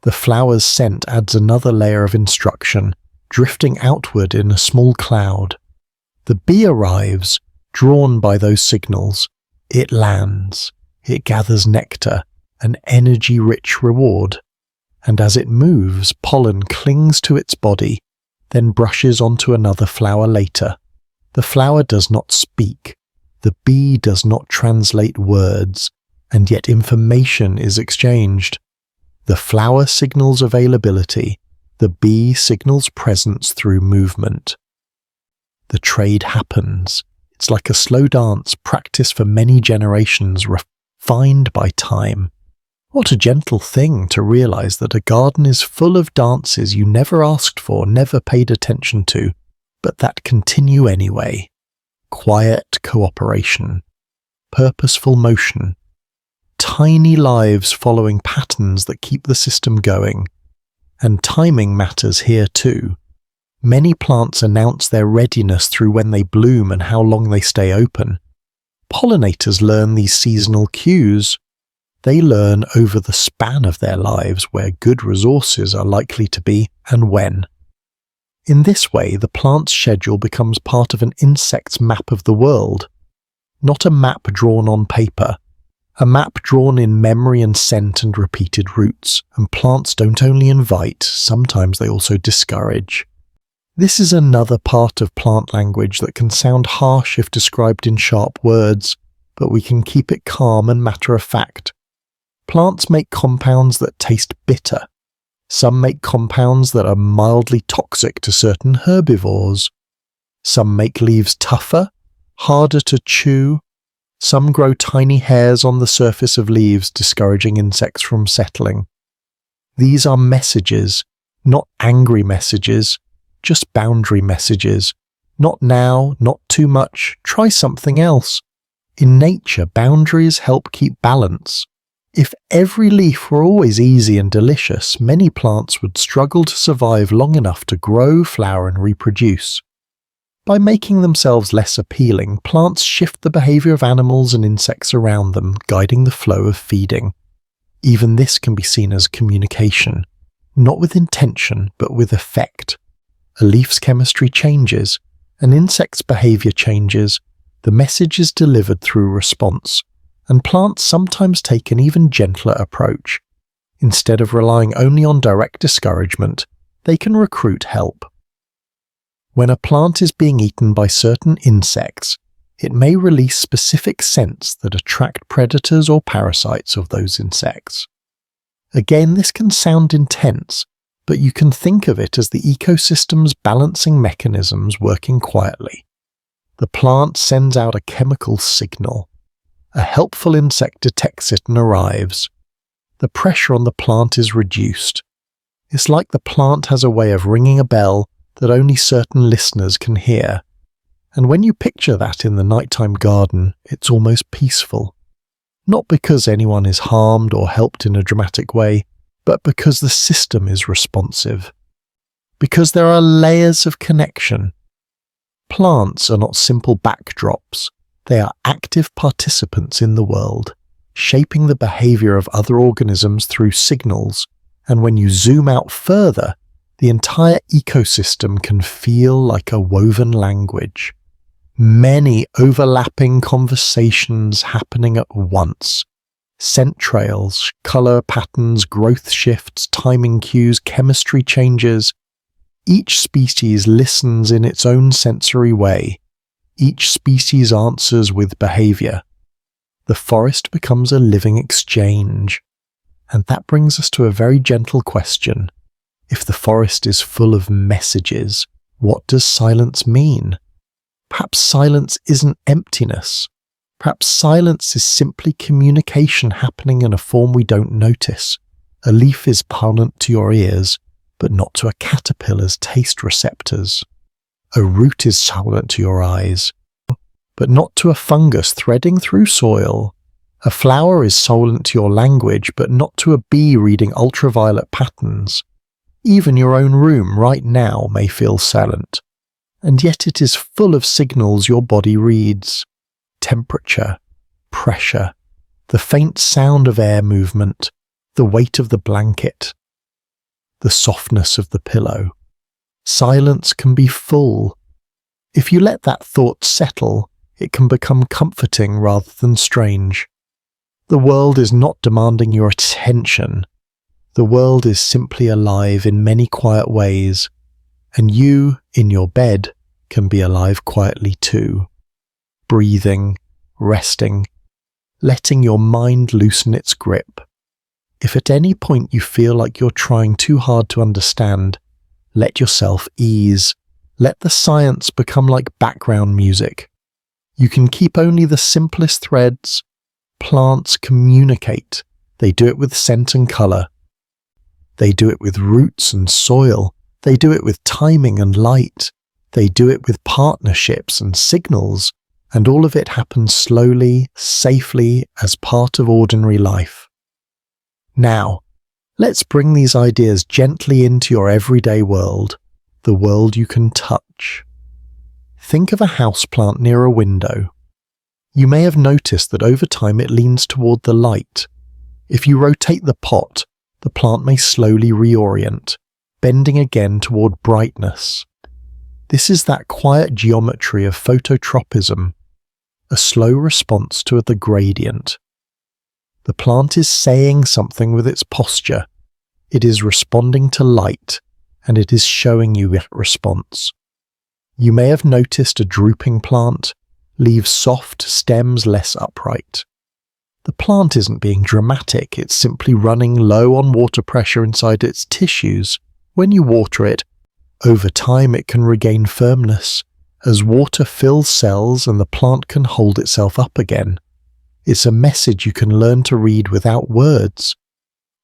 The flower's scent adds another layer of instruction, drifting outward in a small cloud. The bee arrives, drawn by those signals. It lands. It gathers nectar, an energy-rich reward. And as it moves, pollen clings to its body, then brushes onto another flower later. The flower does not speak. The bee does not translate words, and yet information is exchanged. The flower signals availability, the bee signals presence through movement. The trade happens. It's like a slow dance practiced for many generations, refined by time. What a gentle thing to realize that a garden is full of dances you never asked for, never paid attention to, but that continue anyway. Quiet cooperation, purposeful motion, tiny lives following patterns that keep the system going. And timing matters here too. Many plants announce their readiness through when they bloom and how long they stay open. Pollinators learn these seasonal cues. They learn over the span of their lives where good resources are likely to be and when. In this way, the plant's schedule becomes part of an insect's map of the world. Not a map drawn on paper, A map drawn in memory and scent and repeated routes, and plants don't only invite, sometimes they also discourage. This is another part of plant language that can sound harsh if described in sharp words, but we can keep it calm and matter-of-fact. Plants make compounds that taste bitter. Some make compounds that are mildly toxic to certain herbivores. Some make leaves tougher, harder to chew. Some grow tiny hairs on the surface of leaves, discouraging insects from settling. These are messages, not angry messages, just boundary messages. Not now, not too much, try something else. In nature, boundaries help keep balance. If every leaf were always easy and delicious, many plants would struggle to survive long enough to grow, flower, and reproduce. By making themselves less appealing, plants shift the behavior of animals and insects around them, guiding the flow of feeding. Even this can be seen as communication, not with intention, but with effect. A leaf's chemistry changes, an insect's behavior changes, the message is delivered through response, and plants sometimes take an even gentler approach. Instead of relying only on direct discouragement, they can recruit help. When a plant is being eaten by certain insects, it may release specific scents that attract predators or parasites of those insects. Again, this can sound intense, but you can think of it as the ecosystem's balancing mechanisms working quietly. The plant sends out a chemical signal. A helpful insect detects it and arrives. The pressure on the plant is reduced. It's like the plant has a way of ringing a bell that only certain listeners can hear. And when you picture that in the nighttime garden, it's almost peaceful. Not because anyone is harmed or helped in a dramatic way, but because the system is responsive. Because there are layers of connection. Plants are not simple backdrops. They are active participants in the world, shaping the behavior of other organisms through signals. And when you zoom out further, the entire ecosystem can feel like a woven language. Many overlapping conversations happening at once. Scent trails, color patterns, growth shifts, timing cues, chemistry changes. Each species listens in its own sensory way. Each species answers with behavior. The forest becomes a living exchange. And that brings us to a very gentle question. If the forest is full of messages, what does silence mean? Perhaps silence isn't emptiness. Perhaps silence is simply communication happening in a form we don't notice. A leaf is parlant to your ears, but not to a caterpillar's taste receptors. A root is silent to your eyes, but not to a fungus threading through soil. A flower is silent to your language, but not to a bee reading ultraviolet patterns. Even your own room right now may feel silent, and yet it is full of signals your body reads. Temperature, pressure, the faint sound of air movement, the weight of the blanket, the softness of the pillow. Silence can be full. If you let that thought settle, it can become comforting rather than strange. The world is not demanding your attention. The world is simply alive in many quiet ways, and you, in your bed, can be alive quietly too. Breathing, resting, letting your mind loosen its grip. If at any point you feel like you're trying too hard to understand, let yourself ease. Let the science become like background music. You can keep only the simplest threads. Plants communicate. They do it with scent and color. They do it with roots and soil. They do it with timing and light. They do it with partnerships and signals. And all of it happens slowly, safely, as part of ordinary life. Now, let's bring these ideas gently into your everyday world, the world you can touch. Think of a houseplant near a window. You may have noticed that over time it leans toward the light. If you rotate the pot, the plant may slowly reorient, bending again toward brightness. This is that quiet geometry of phototropism, a slow response to the gradient. The plant is saying something with its posture. It is responding to light, and it is showing you that response. You may have noticed a drooping plant, leaves soft, stems less upright. The plant isn't being dramatic, it's simply running low on water pressure inside its tissues. When you water it, over time it can regain firmness, as water fills cells and the plant can hold itself up again. It's a message you can learn to read without words.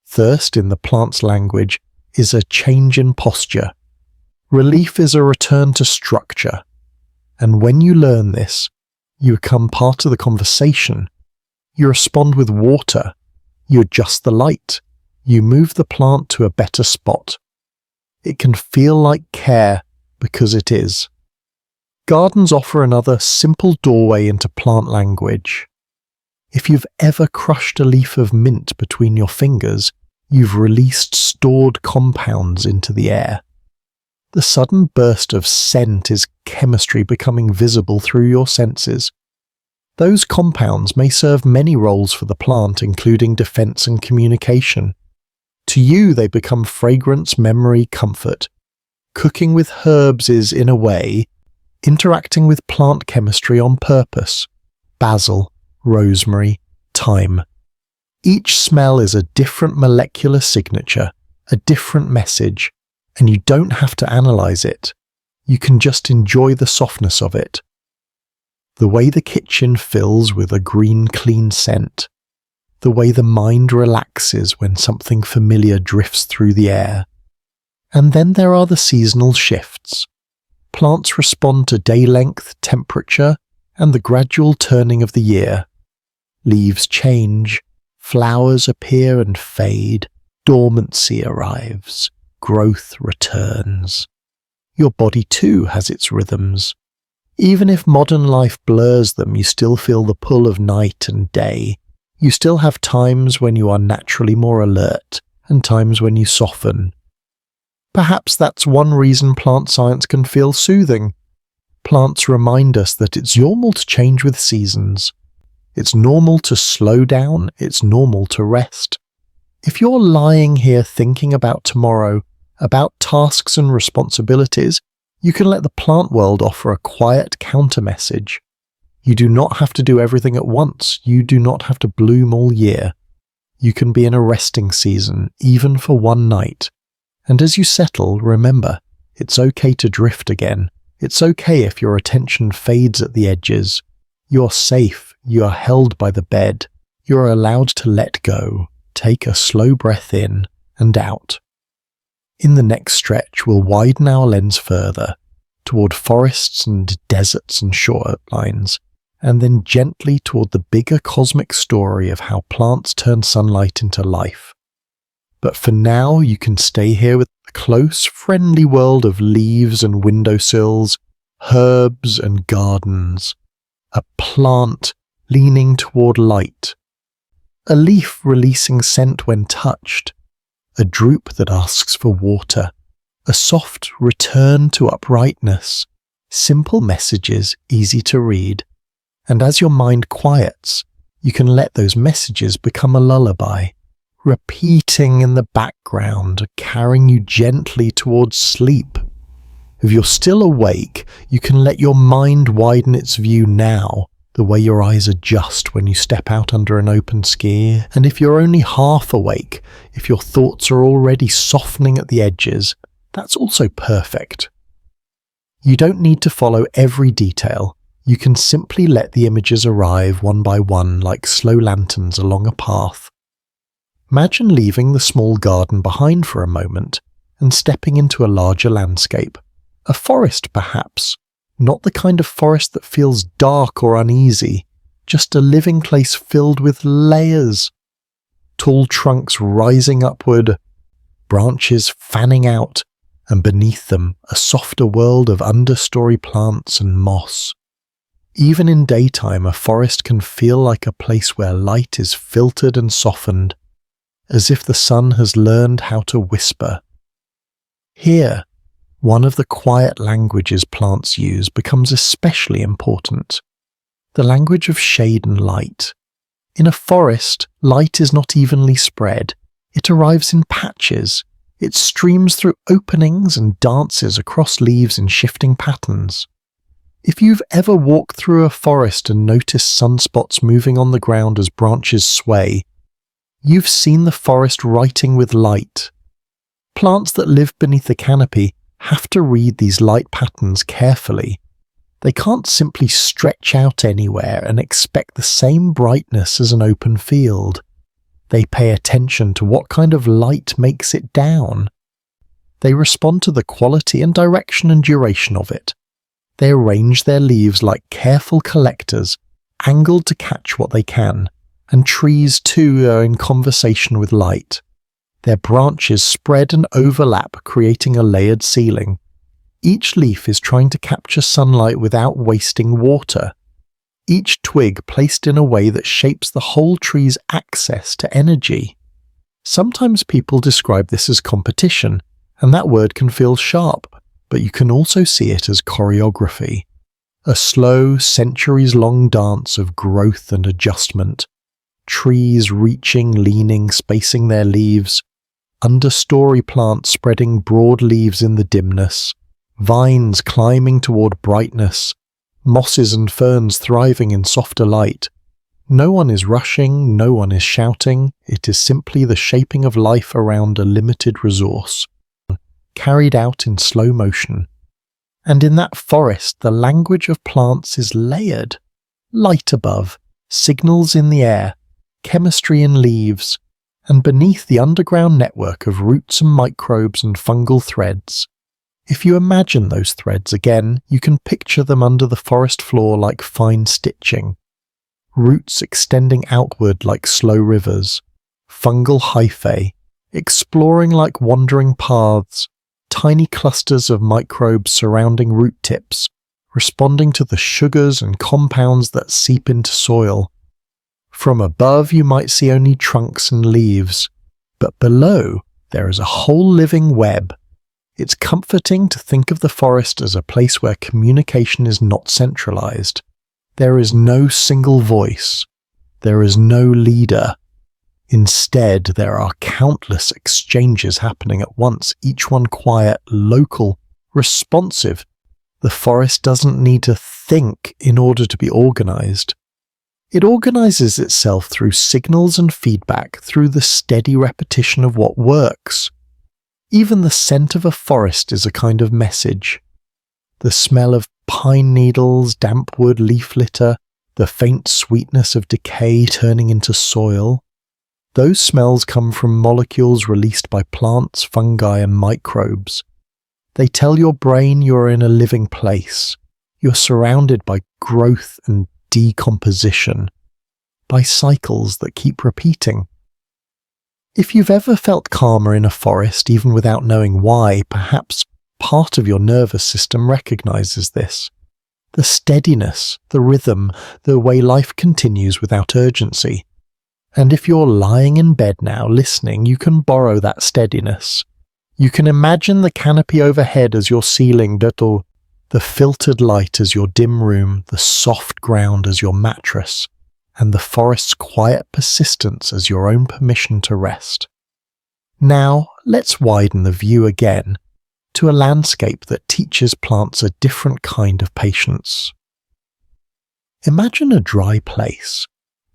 Thirst in the plant's language is a change in posture. Relief is a return to structure. And when you learn this, you become part of the conversation. You respond with water. You adjust the light. You move the plant to a better spot. It can feel like care because it is. Gardens offer another simple doorway into plant language. If you've ever crushed a leaf of mint between your fingers, you've released stored compounds into the air. The sudden burst of scent is chemistry becoming visible through your senses. Those compounds may serve many roles for the plant, including defense and communication. To you, they become fragrance, memory, comfort. Cooking with herbs is, in a way, interacting with plant chemistry on purpose. Basil, rosemary, thyme. Each smell is a different molecular signature, a different message, and you don't have to analyze it. You can just enjoy the softness of it. The way the kitchen fills with a green, clean scent. The way the mind relaxes when something familiar drifts through the air. And then there are the seasonal shifts. Plants respond to day length, temperature, and the gradual turning of the year. Leaves change, flowers appear and fade, dormancy arrives, growth returns. Your body too has its rhythms. Even if modern life blurs them, you still feel the pull of night and day. You still have times when you are naturally more alert, and times when you soften. Perhaps that's one reason plant science can feel soothing. Plants remind us that it's normal to change with seasons. It's normal to slow down, it's normal to rest. If you're lying here thinking about tomorrow, about tasks and responsibilities, you can let the plant world offer a quiet counter-message. You do not have to do everything at once. You do not have to bloom all year. You can be in a resting season, even for one night. And as you settle, remember, it's okay to drift again. It's okay if your attention fades at the edges. You're safe. You are held by the bed. You are allowed to let go. Take a slow breath in and out. In the next stretch, we'll widen our lens further, toward forests and deserts and shorelines, and then gently toward the bigger cosmic story of how plants turn sunlight into life. But for now, you can stay here with the close, friendly world of leaves and windowsills, herbs and gardens. A plant leaning toward light. A leaf releasing scent when touched. A droop that asks for water. A soft return to uprightness. Simple messages easy to read. And as your mind quiets, you can let those messages become a lullaby, repeating in the background, carrying you gently towards sleep. If you're still awake, you can let your mind widen its view now, the way your eyes adjust when you step out under an open sky. And if you're only half awake, if your thoughts are already softening at the edges, that's also perfect. You don't need to follow every detail. You can simply let the images arrive one by one like slow lanterns along a path. Imagine leaving the small garden behind for a moment and stepping into a larger landscape. A forest, perhaps. Not the kind of forest that feels dark or uneasy, just a living place filled with layers. Tall trunks rising upward, branches fanning out, and beneath them a softer world of understory plants and moss. Even in daytime, a forest can feel like a place where light is filtered and softened, as if the sun has learned how to whisper. Here, one of the quiet languages plants use becomes especially important. The language of shade and light. In a forest, light is not evenly spread. It arrives in patches. It streams through openings and dances across leaves in shifting patterns. If you've ever walked through a forest and noticed sunspots moving on the ground as branches sway, you've seen the forest writing with light. Plants that live beneath the canopy have to read these light patterns carefully. They can't simply stretch out anywhere and expect the same brightness as an open field. They pay attention to what kind of light makes it down. They respond to the quality and direction and duration of it. They arrange their leaves like careful collectors, angled to catch what they can, and trees too are in conversation with light. Their branches spread and overlap, creating a layered ceiling. Each leaf is trying to capture sunlight without wasting water. Each twig placed in a way that shapes the whole tree's access to energy. Sometimes people describe this as competition, and that word can feel sharp, but you can also see it as choreography. A slow, centuries-long dance of growth and adjustment. Trees reaching, leaning, spacing their leaves. Understory plants spreading broad leaves in the dimness. Vines climbing toward brightness. Mosses and ferns thriving in softer light. No one is rushing, no one is shouting. It is simply the shaping of life around a limited resource, carried out in slow motion. And in that forest, the language of plants is layered. Light above, signals in the air, chemistry in leaves, and beneath the underground network of roots and microbes and fungal threads. If you imagine those threads again, you can picture them under the forest floor like fine stitching. Roots extending outward like slow rivers. Fungal hyphae, exploring like wandering paths. Tiny clusters of microbes surrounding root tips, responding to the sugars and compounds that seep into soil. From above you might see only trunks and leaves, but below there is a whole living web. It's comforting to think of the forest as a place where communication is not centralized. There is no single voice. There is no leader. Instead, there are countless exchanges happening at once, each one quiet, local, responsive. The forest doesn't need to think in order to be organized. It organizes itself through signals and feedback, through the steady repetition of what works. Even the scent of a forest is a kind of message. The smell of pine needles, damp wood, leaf litter, the faint sweetness of decay turning into soil. Those smells come from molecules released by plants, fungi, and microbes. They tell your brain you're in a living place. You're surrounded by growth and decomposition, by cycles that keep repeating. If you've ever felt calmer in a forest, even without knowing why, perhaps part of your nervous system recognizes this. The steadiness, the rhythm, the way life continues without urgency. And if you're lying in bed now listening, you can borrow that steadiness. You can imagine the canopy overhead as your ceiling, the filtered light as your dim room, the soft ground as your mattress, and the forest's quiet persistence as your own permission to rest. Now, let's widen the view again to a landscape that teaches plants a different kind of patience. Imagine a dry place.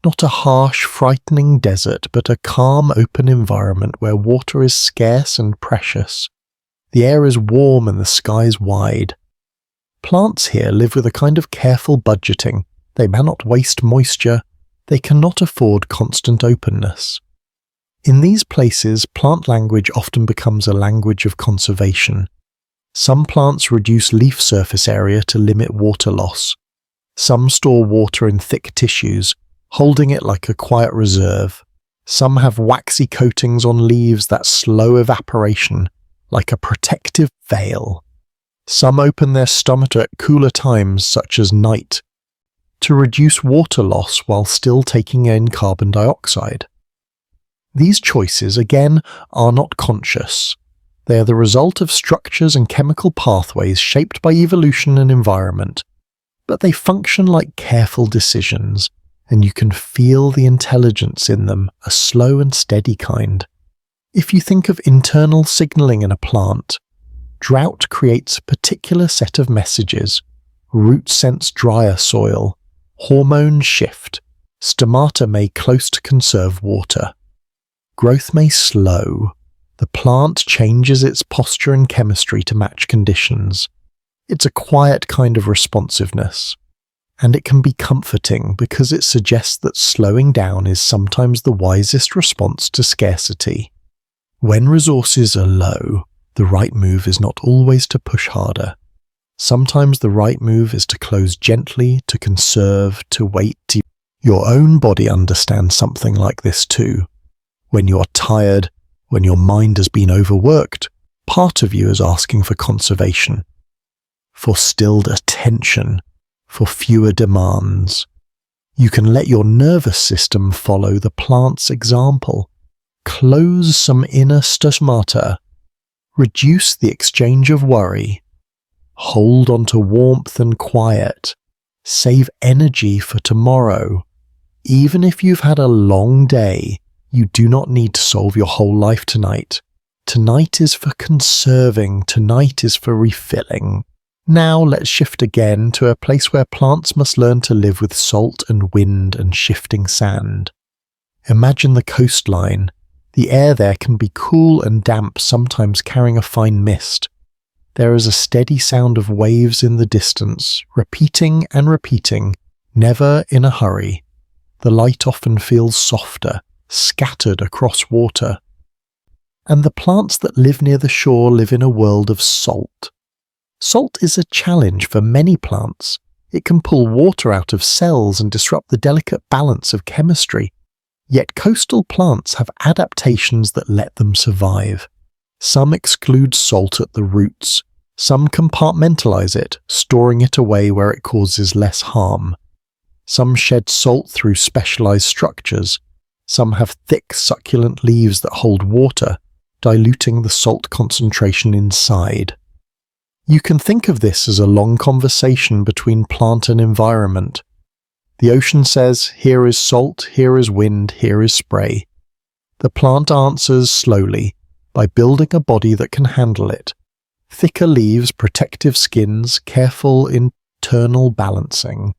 Not a harsh, frightening desert, but a calm, open environment where water is scarce and precious. The air is warm and the skies wide. Plants here live with a kind of careful budgeting. They cannot waste moisture. They cannot afford constant openness. In these places, plant language often becomes a language of conservation. Some plants reduce leaf surface area to limit water loss. Some store water in thick tissues, holding it like a quiet reserve. Some have waxy coatings on leaves that slow evaporation, like a protective veil. Some open their stomata at cooler times, such as night, to reduce water loss while still taking in carbon dioxide. These choices, again, are not conscious. They are the result of structures and chemical pathways shaped by evolution and environment, but they function like careful decisions, and you can feel the intelligence in them, a slow and steady kind. If you think of internal signaling in a plant, drought creates a particular set of messages. Roots sense drier soil, hormones shift, stomata may close to conserve water. Growth may slow. The plant changes its posture and chemistry to match conditions. It's a quiet kind of responsiveness, and it can be comforting because it suggests that slowing down is sometimes the wisest response to scarcity. When resources are low, the right move is not always to push harder. Sometimes the right move is to close gently, to conserve, to wait. Your own body understands something like this too. When you're tired, when your mind has been overworked, part of you is asking for conservation, for stilled attention, for fewer demands. You can let your nervous system follow the plant's example. Close some inner stomata. Reduce the exchange of worry. Hold on to warmth and quiet. Save energy for tomorrow. Even if you've had a long day, you do not need to solve your whole life tonight. Tonight is for conserving. Tonight is for refilling. Now let's shift again to a place where plants must learn to live with salt and wind and shifting sand. Imagine the coastline. The air there can be cool and damp, sometimes carrying a fine mist. There is a steady sound of waves in the distance, repeating and repeating, never in a hurry. The light often feels softer, scattered across water. And the plants that live near the shore live in a world of salt. Salt is a challenge for many plants. It can pull water out of cells and disrupt the delicate balance of chemistry. Yet coastal plants have adaptations that let them survive. Some exclude salt at the roots. Some compartmentalize it, storing it away where it causes less harm. Some shed salt through specialized structures. Some have thick, succulent leaves that hold water, diluting the salt concentration inside. You can think of this as a long conversation between plant and environment. The ocean says, here is salt, here is wind, here is spray. The plant answers slowly, by building a body that can handle it. Thicker leaves, protective skins, careful internal balancing.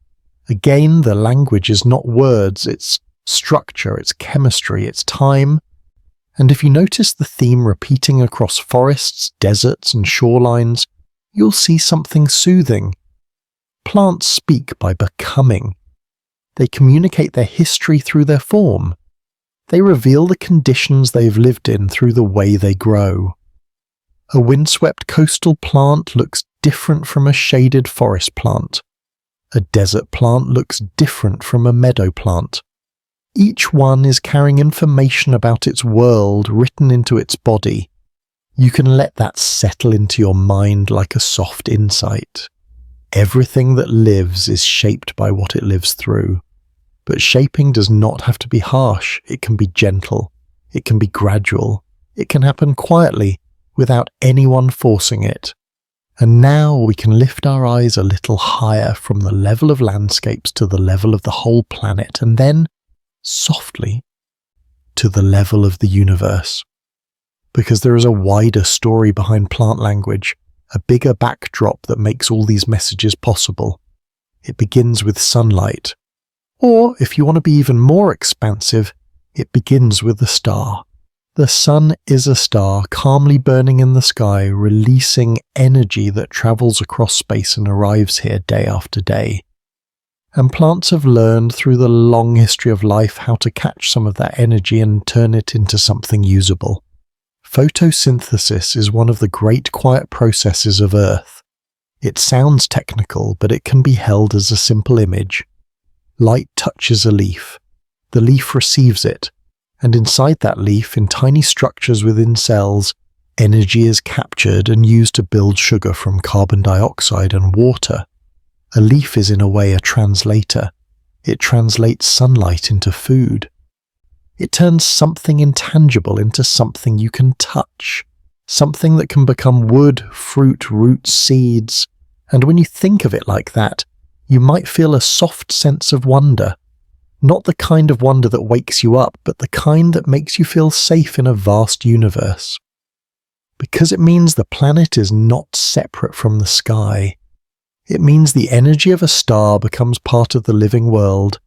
Again, the language is not words, it's structure, it's chemistry, it's time. And if you notice the theme repeating across forests, deserts, and shorelines, you'll see something soothing. Plants speak by becoming. They communicate their history through their form. They reveal the conditions they've lived in through the way they grow. A windswept coastal plant looks different from a shaded forest plant. A desert plant looks different from a meadow plant. Each one is carrying information about its world written into its body. You can let that settle into your mind like a soft insight. Everything that lives is shaped by what it lives through. But shaping does not have to be harsh. It can be gentle. It can be gradual. It can happen quietly, without anyone forcing it. And now we can lift our eyes a little higher from the level of landscapes to the level of the whole planet, and then, softly, to the level of the universe. Because there is a wider story behind plant language, a bigger backdrop that makes all these messages possible. It begins with sunlight. Or, if you want to be even more expansive, it begins with the star. The sun is a star calmly burning in the sky, releasing energy that travels across space and arrives here day after day. And plants have learned through the long history of life how to catch some of that energy and turn it into something usable. Photosynthesis is one of the great quiet processes of Earth. It sounds technical, but it can be held as a simple image. Light touches a leaf. The leaf receives it, and inside that leaf, in tiny structures within cells, energy is captured and used to build sugar from carbon dioxide and water. A leaf is in a way a translator. It translates sunlight into food. It turns something intangible into something you can touch, something that can become wood, fruit, roots, seeds. And when you think of it like that, you might feel a soft sense of wonder. Not the kind of wonder that wakes you up, but the kind that makes you feel safe in a vast universe. Because it means the planet is not separate from the sky. It means the energy of a star becomes part of the living world.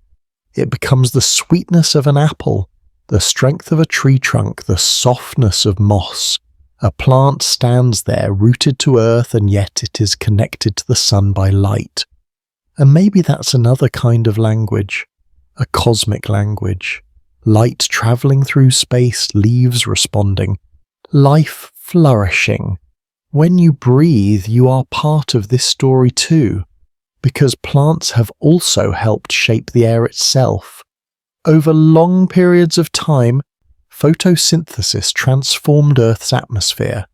It becomes the sweetness of an apple, the strength of a tree trunk, the softness of moss. A plant stands there, rooted to earth, and yet it is connected to the sun by light. And maybe that's another kind of language, a cosmic language. Light travelling through space, leaves responding, life flourishing. When you breathe, you are part of this story too, because plants have also helped shape the air itself. Over long periods of time, photosynthesis transformed Earth's atmosphere.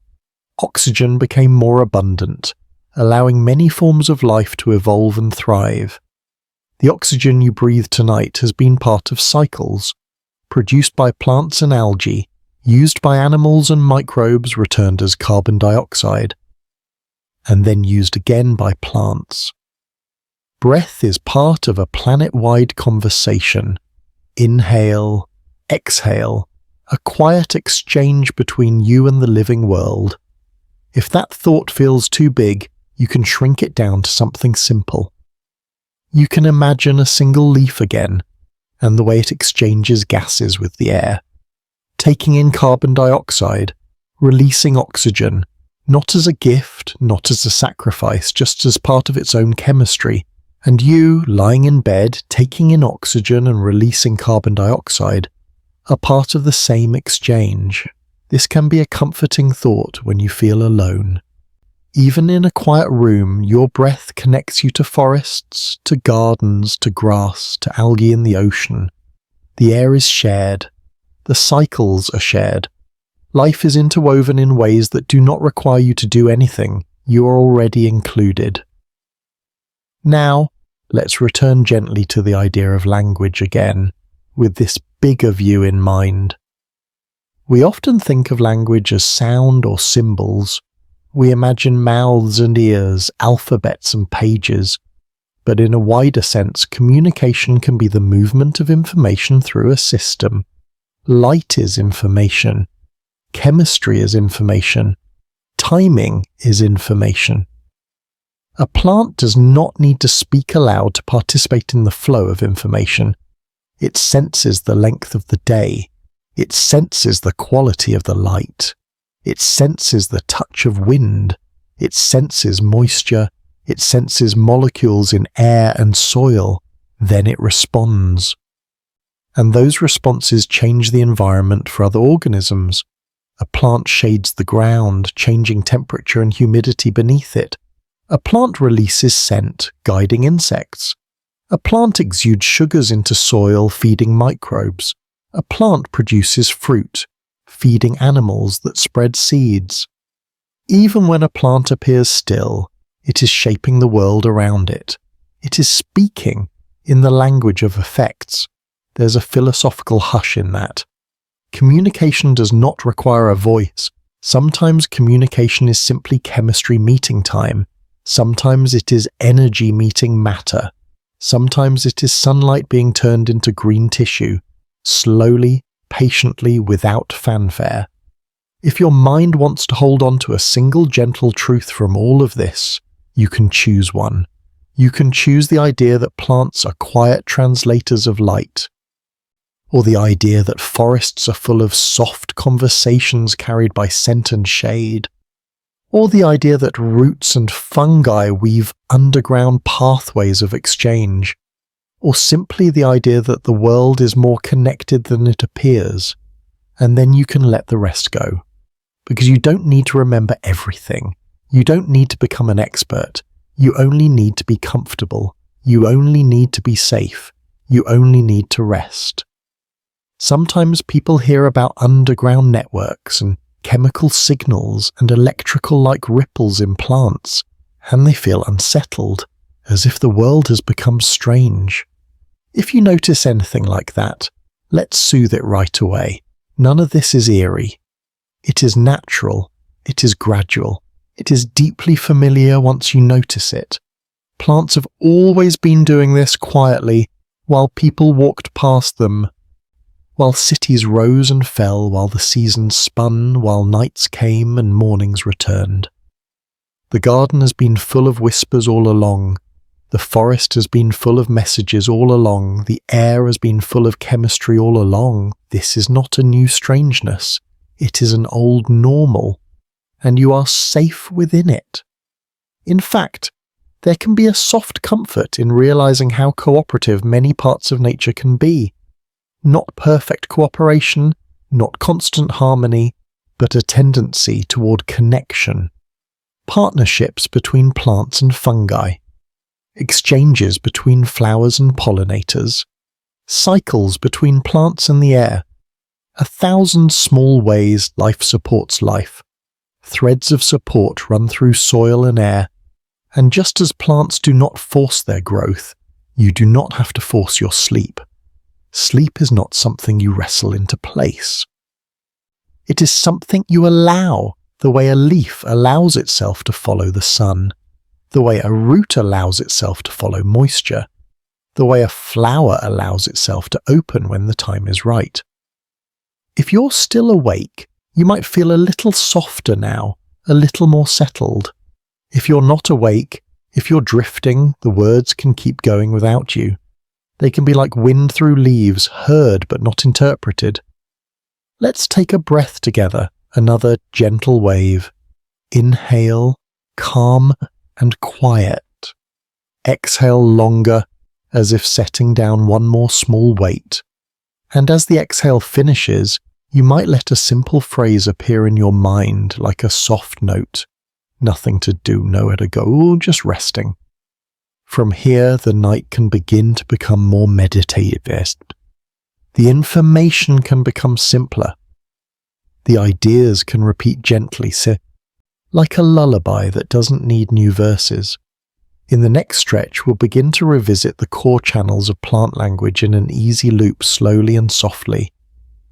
Oxygen became more abundant, allowing many forms of life to evolve and thrive. The oxygen you breathe tonight has been part of cycles, produced by plants and algae, used by animals and microbes, returned as carbon dioxide, and then used again by plants. Breath is part of a planet-wide conversation. Inhale, exhale, a quiet exchange between you and the living world. If that thought feels too big, you can shrink it down to something simple. You can imagine a single leaf again, and the way it exchanges gases with the air, taking in carbon dioxide, releasing oxygen, not as a gift, not as a sacrifice, just as part of its own chemistry, and you, lying in bed, taking in oxygen and releasing carbon dioxide, are part of the same exchange. This can be a comforting thought when you feel alone. Even in a quiet room, your breath connects you to forests, to gardens, to grass, to algae in the ocean. The air is shared. The cycles are shared. Life is interwoven in ways that do not require you to do anything. You are already included. Now, let's return gently to the idea of language again, with this bigger view in mind. We often think of language as sound or symbols. We imagine mouths and ears, alphabets and pages. But in a wider sense, communication can be the movement of information through a system. Light is information. Chemistry is information. Timing is information. A plant does not need to speak aloud to participate in the flow of information. It senses the length of the day. It senses the quality of the light. It senses the touch of wind. It senses moisture. It senses molecules in air and soil. Then it responds. And those responses change the environment for other organisms. A plant shades the ground, changing temperature and humidity beneath it. A plant releases scent, guiding insects. A plant exudes sugars into soil, feeding microbes. A plant produces fruit, feeding animals that spread seeds. Even when a plant appears still, it is shaping the world around it. It is speaking in the language of effects. There's a philosophical hush in that. Communication does not require a voice. Sometimes communication is simply chemistry meeting time. Sometimes it is energy meeting matter. Sometimes it is sunlight being turned into green tissue, slowly, patiently, without fanfare. If your mind wants to hold on to a single gentle truth from all of this, you can choose one. You can choose the idea that plants are quiet translators of light, or the idea that forests are full of soft conversations carried by scent and shade, or the idea that roots and fungi weave underground pathways of exchange, or simply the idea that the world is more connected than it appears, and then you can let the rest go. Because you don't need to remember everything. You don't need to become an expert. You only need to be comfortable. You only need to be safe. You only need to rest. Sometimes people hear about underground networks and chemical signals and electrical-like ripples in plants, and they feel unsettled, as if the world has become strange. If you notice anything like that, let's soothe it right away. None of this is eerie. It is natural. It is gradual. It is deeply familiar once you notice it. Plants have always been doing this quietly, while people walked past them, while cities rose and fell, while the seasons spun, while nights came and mornings returned. The garden has been full of whispers all along. The forest has been full of messages all along. The air has been full of chemistry all along. This is not a new strangeness. It is an old normal, and you are safe within it. In fact, there can be a soft comfort in realizing how cooperative many parts of nature can be. Not perfect cooperation, not constant harmony, but a tendency toward connection. Partnerships between plants and fungi. Exchanges between flowers and pollinators. Cycles between plants and the air. 1,000 small ways life supports life. Threads of support run through soil and air. And just as plants do not force their growth, you do not have to force your sleep. Sleep is not something you wrestle into place. It is something you allow, the way a leaf allows itself to follow the sun, the way a root allows itself to follow moisture, the way a flower allows itself to open when the time is right. If you're still awake, you might feel a little softer now, a little more settled. If you're not awake, if you're drifting, the words can keep going without you. They can be like wind through leaves, heard but not interpreted. Let's take a breath together, another gentle wave. Inhale, calm and quiet. Exhale longer, as if setting down one more small weight. And as the exhale finishes, you might let a simple phrase appear in your mind like a soft note. Nothing to do, nowhere to go, just resting. From here, the night can begin to become more meditative. The information can become simpler. The ideas can repeat gently, like a lullaby that doesn't need new verses. In the next stretch, we'll begin to revisit the core channels of plant language in an easy loop, slowly and softly.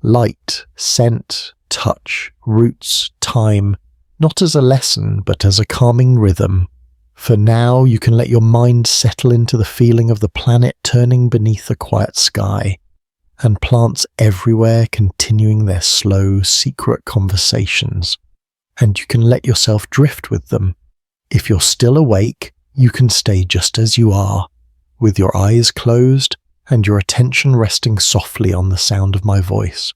Light, scent, touch, roots, time, not as a lesson, but as a calming rhythm. For now, you can let your mind settle into the feeling of the planet turning beneath a quiet sky, and plants everywhere continuing their slow, secret conversations. And you can let yourself drift with them. If you're still awake, you can stay just as you are, with your eyes closed and your attention resting softly on the sound of my voice.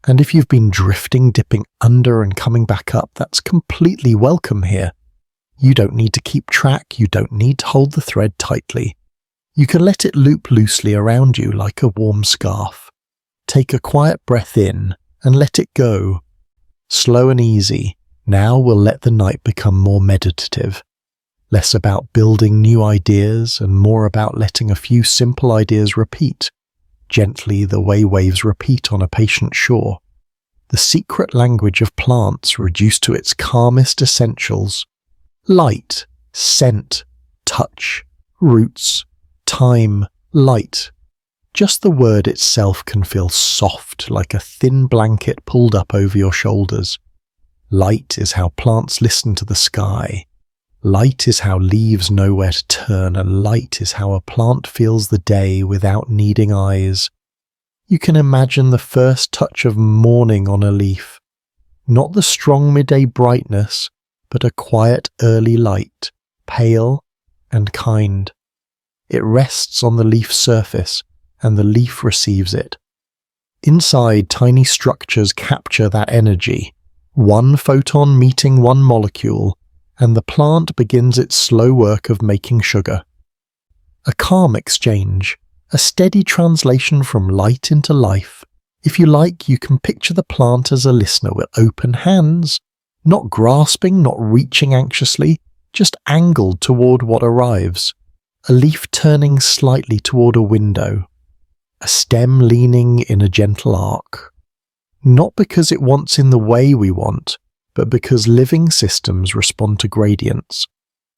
And if you've been drifting, dipping under and coming back up, that's completely welcome here. You don't need to keep track, you don't need to hold the thread tightly. You can let it loop loosely around you like a warm scarf. Take a quiet breath in and let it go. Slow and easy. Now we'll let the night become more meditative. Less about building new ideas and more about letting a few simple ideas repeat, gently the way waves repeat on a patient shore. The secret language of plants reduced to its calmest essentials. Light, scent, touch, roots, time, light. Just the word itself can feel soft, like a thin blanket pulled up over your shoulders. Light is how plants listen to the sky. Light is how leaves know where to turn, and light is how a plant feels the day without needing eyes. You can imagine the first touch of morning on a leaf. Not the strong midday brightness, but a quiet early light, pale and kind. It rests on the leaf surface, and the leaf receives it. Inside, tiny structures capture that energy, one photon meeting one molecule, and the plant begins its slow work of making sugar. A calm exchange, a steady translation from light into life. If you like, you can picture the plant as a listener with open hands, not grasping, not reaching anxiously, just angled toward what arrives. A leaf turning slightly toward a window. A stem leaning in a gentle arc. Not because it wants in the way we want, but because living systems respond to gradients.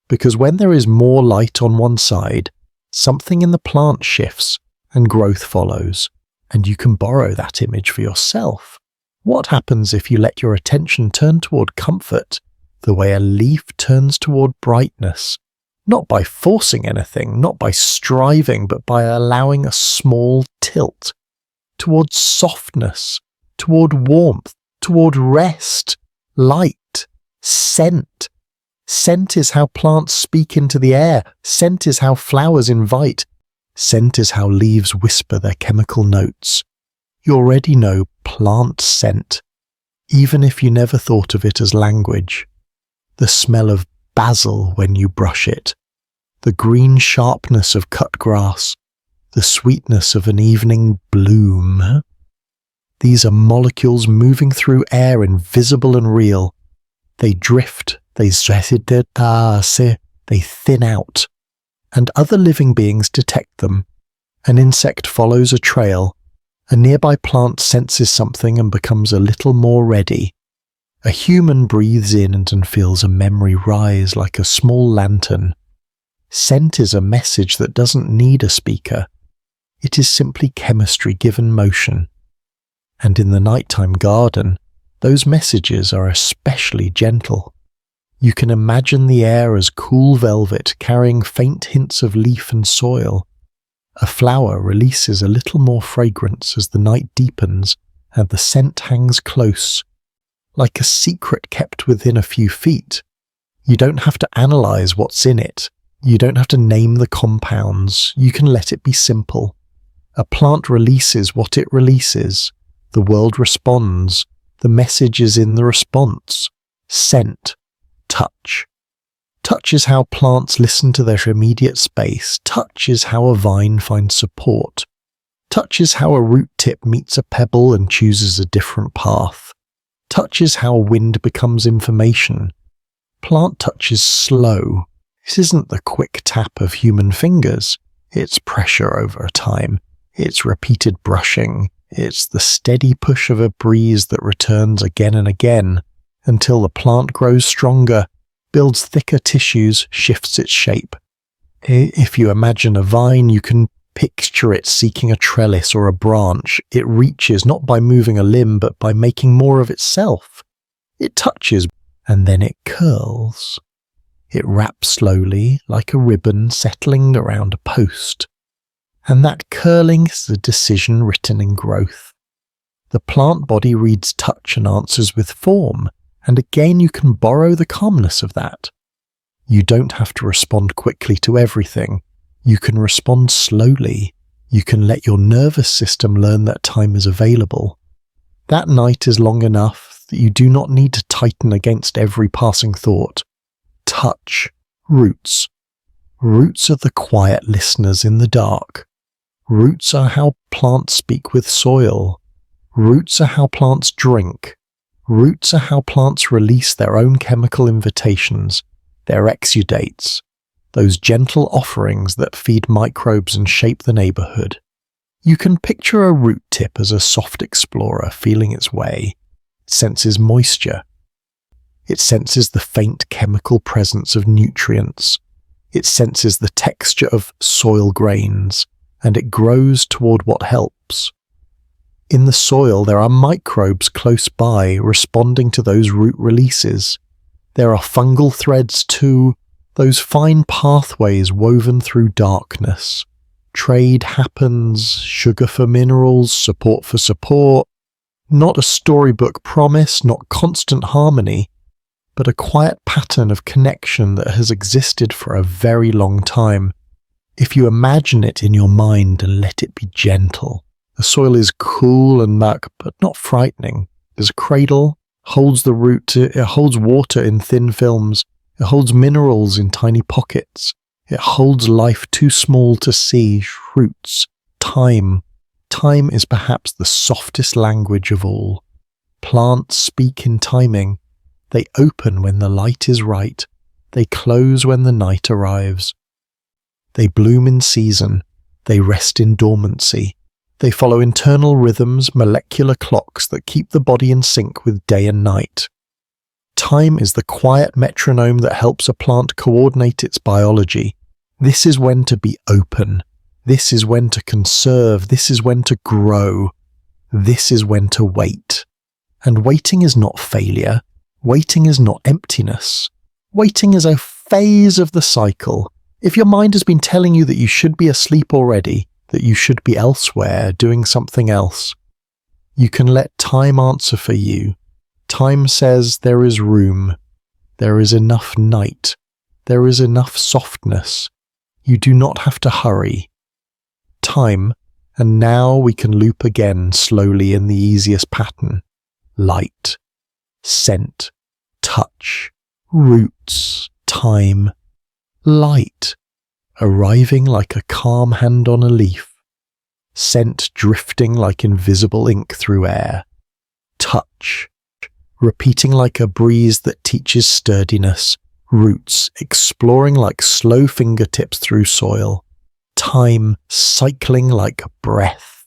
Because when there is more light on one side, something in the plant shifts and growth follows, and you can borrow that image for yourself. What happens if you let your attention turn toward comfort, the way a leaf turns toward brightness, Not by forcing anything, not by striving, but by allowing a small tilt toward softness, toward warmth, toward rest, light, scent. Scent is how plants speak into the air. Scent is how flowers invite. Scent is how leaves whisper their chemical notes. You already know plant scent, even if you never thought of it as language. The smell of basil when you brush it, the green sharpness of cut grass, the sweetness of an evening bloom. These are molecules moving through air, invisible and real. They drift, they thin out, and other living beings detect them. An insect follows a trail. A nearby plant senses something and becomes a little more ready. A human breathes in and feels a memory rise like a small lantern. Scent is a message that doesn't need a speaker. It is simply chemistry given motion. And in the nighttime garden, those messages are especially gentle. You can imagine the air as cool velvet carrying faint hints of leaf and soil. A flower releases a little more fragrance as the night deepens and the scent hangs close, like a secret kept within a few feet. You don't have to analyze what's in it. You don't have to name the compounds. You can let it be simple. A plant releases what it releases. The world responds. The message is in the response. Scent. Touch. Touch is how plants listen to their immediate space. Touch is how a vine finds support. Touch is how a root tip meets a pebble and chooses a different path. Touch is how wind becomes information. Plant touch is slow. This isn't the quick tap of human fingers. It's pressure over time. It's repeated brushing. It's the steady push of a breeze that returns again and again until the plant grows stronger, builds thicker tissues, shifts its shape. If you imagine a vine, you can picture it seeking a trellis or a branch. It reaches not by moving a limb, but by making more of itself. It touches, and then it curls. It wraps slowly, like a ribbon settling around a post. And that curling is the decision written in growth. The plant body reads touch and answers with form, and again you can borrow the calmness of that. You don't have to respond quickly to everything. You can respond slowly. You can let your nervous system learn that time is available. That night is long enough that you do not need to tighten against every passing thought. Touch. Roots. Roots are the quiet listeners in the dark. Roots are how plants speak with soil. Roots are how plants drink. Roots are how plants release their own chemical invitations, their exudates, those gentle offerings that feed microbes and shape the neighborhood. You can picture a root tip as a soft explorer feeling its way. It senses moisture. It senses the faint chemical presence of nutrients. It senses the texture of soil grains, and it grows toward what helps. In the soil, there are microbes close by responding to those root releases. There are fungal threads too, those fine pathways woven through darkness. Trade happens, sugar for minerals, support for support. Not a storybook promise, not constant harmony, but a quiet pattern of connection that has existed for a very long time. If you imagine it in your mind and let it be gentle, the soil is cool and muck, but not frightening. There's a cradle, holds the root, it holds water in thin films, it holds minerals in tiny pockets, it holds life too small to see, roots, time. Time is perhaps the softest language of all. Plants speak in timing. They open when the light is right. They close when the night arrives. They bloom in season. They rest in dormancy. They follow internal rhythms, molecular clocks that keep the body in sync with day and night. Time is the quiet metronome that helps a plant coordinate its biology. This is when to be open. This is when to conserve. This is when to grow. This is when to wait. And waiting is not failure. Waiting is not emptiness. Waiting is a phase of the cycle. If your mind has been telling you that you should be asleep already, that you should be elsewhere doing something else, you can let time answer for you. Time says there is room, there is enough night, there is enough softness. You do not have to hurry. Time, and now we can loop again slowly in the easiest pattern. Light, scent, touch, roots, time, light, arriving like a calm hand on a leaf, scent drifting like invisible ink through air, touch, repeating like a breeze that teaches sturdiness, roots exploring like slow fingertips through soil, time cycling like breath.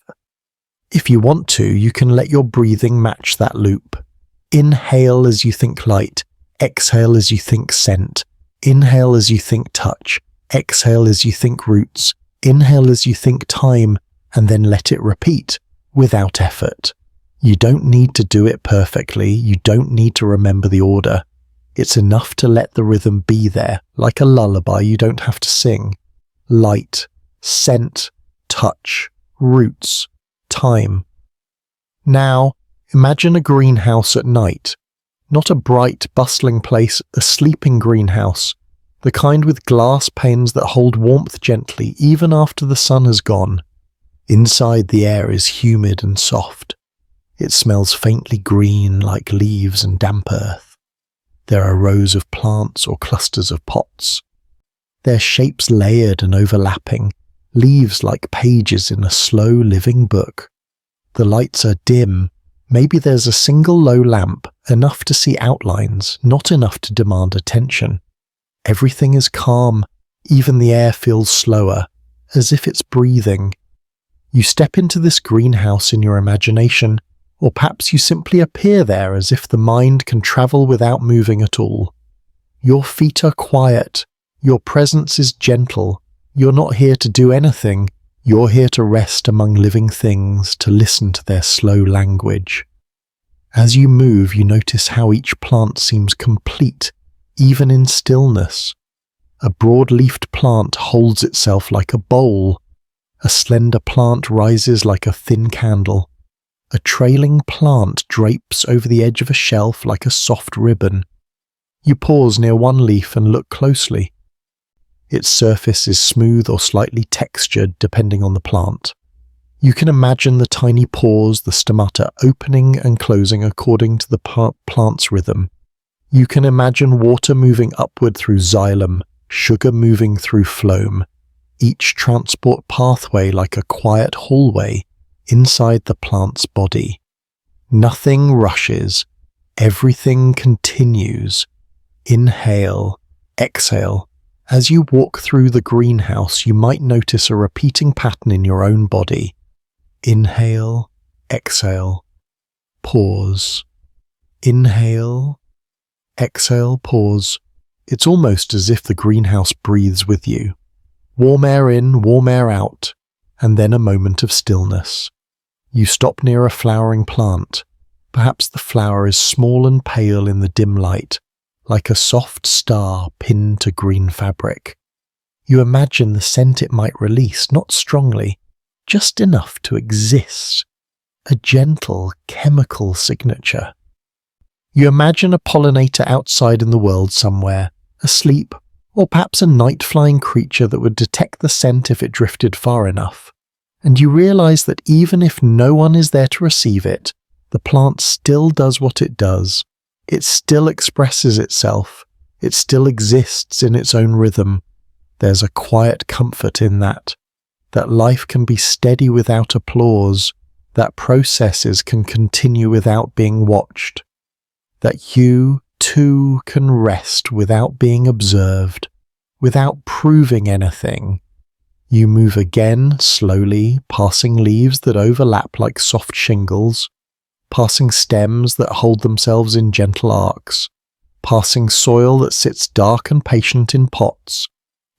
If you want to, you can let your breathing match that loop. Inhale as you think light, exhale as you think scent, inhale as you think touch, exhale as you think roots, inhale as you think time, and then let it repeat without effort. You don't need to do it perfectly, you don't need to remember the order. It's enough to let the rhythm be there, like a lullaby you don't have to sing. Light, scent, touch, roots, time. Now, imagine a greenhouse at night. Not a bright, bustling place, a sleeping greenhouse. The kind with glass panes that hold warmth gently even after the sun has gone. Inside, the air is humid and soft. It smells faintly green like leaves and damp earth. There are rows of plants or clusters of pots. Their shapes layered and overlapping, leaves like pages in a slow living book. The lights are dim. Maybe there's a single low lamp, enough to see outlines, not enough to demand attention. Everything is calm, even the air feels slower, as if it's breathing. You step into this greenhouse in your imagination, or perhaps you simply appear there as if the mind can travel without moving at all. Your feet are quiet, your presence is gentle, you're not here to do anything, you're here to rest among living things, to listen to their slow language. As you move, you notice how each plant seems complete, even in stillness. A broad-leafed plant holds itself like a bowl. A slender plant rises like a thin candle. A trailing plant drapes over the edge of a shelf like a soft ribbon. You pause near one leaf and look closely. Its surface is smooth or slightly textured depending on the plant. You can imagine the tiny pores, the stomata, opening and closing according to the plant's rhythm. You can imagine water moving upward through xylem, sugar moving through phloem, each transport pathway like a quiet hallway inside the plant's body. Nothing rushes, everything continues. Inhale, exhale. As you walk through the greenhouse, you might notice a repeating pattern in your own body. Inhale, exhale, pause. Inhale, exhale, pause. It's almost as if the greenhouse breathes with you. Warm air in, warm air out, and then a moment of stillness. You stop near a flowering plant. Perhaps the flower is small and pale in the dim light, like a soft star pinned to green fabric. You imagine the scent it might release, not strongly, just enough to exist. A gentle chemical signature. You imagine a pollinator outside in the world somewhere, asleep, or perhaps a night-flying creature that would detect the scent if it drifted far enough. And you realize that even if no one is there to receive it, the plant still does what it does. It still expresses itself. It still exists in its own rhythm. There's a quiet comfort in that life can be steady without applause, that processes can continue without being watched, that you, too, can rest without being observed, without proving anything. You move again, slowly, passing leaves that overlap like soft shingles, passing stems that hold themselves in gentle arcs, passing soil that sits dark and patient in pots.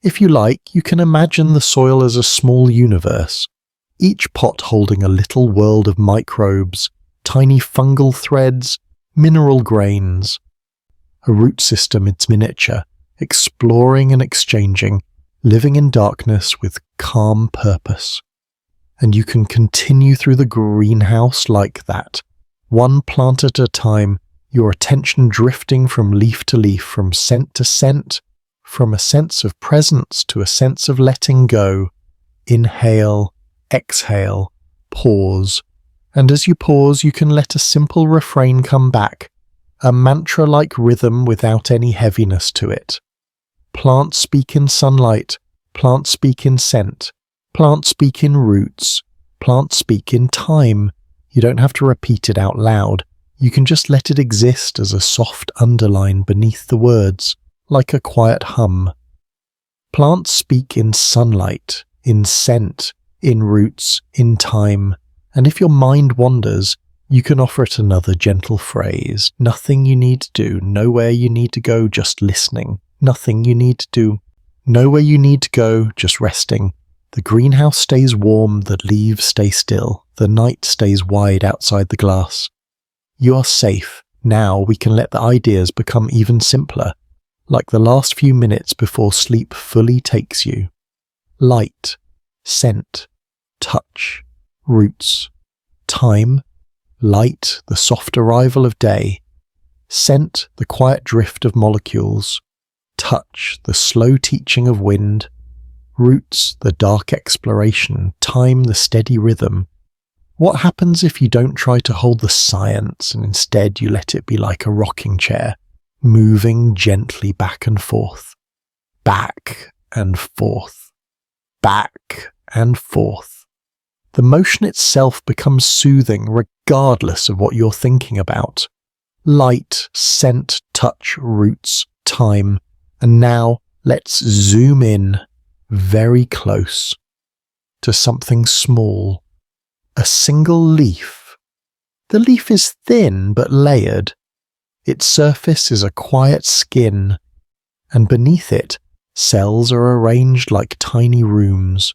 If you like, you can imagine the soil as a small universe, each pot holding a little world of microbes, tiny fungal threads, mineral grains. A root system, it's miniature, exploring and exchanging, living in darkness with calm purpose. And you can continue through the greenhouse like that, one plant at a time, your attention drifting from leaf to leaf, from scent to scent, from a sense of presence to a sense of letting go. Inhale, exhale, pause. And as you pause, you can let a simple refrain come back, a mantra-like rhythm without any heaviness to it. Plants speak in sunlight, plants speak in scent, plants speak in roots, plants speak in time. You don't have to repeat it out loud. You can just let it exist as a soft underline beneath the words, like a quiet hum. Plants speak in sunlight, in scent, in roots, in time, and if your mind wanders, you can offer it another gentle phrase. Nothing you need to do, nowhere you need to go, just listening. Nothing you need to do, nowhere you need to go, just resting. The greenhouse stays warm, the leaves stay still, the night stays wide outside the glass. You are safe. Now we can let the ideas become even simpler, like the last few minutes before sleep fully takes you. Light, scent, touch, roots, time, light, the soft arrival of day, scent, the quiet drift of molecules, touch, the slow teaching of wind, roots, the dark exploration, time, the steady rhythm. What happens if you don't try to hold the science and instead you let it be like a rocking chair, moving gently back and forth, back and forth, back and forth? The motion itself becomes soothing regardless of what you're thinking about. Light, scent, touch, roots, time. And now let's zoom in very close to something small. A single leaf. The leaf is thin but layered. Its surface is a quiet skin, and beneath it, cells are arranged like tiny rooms.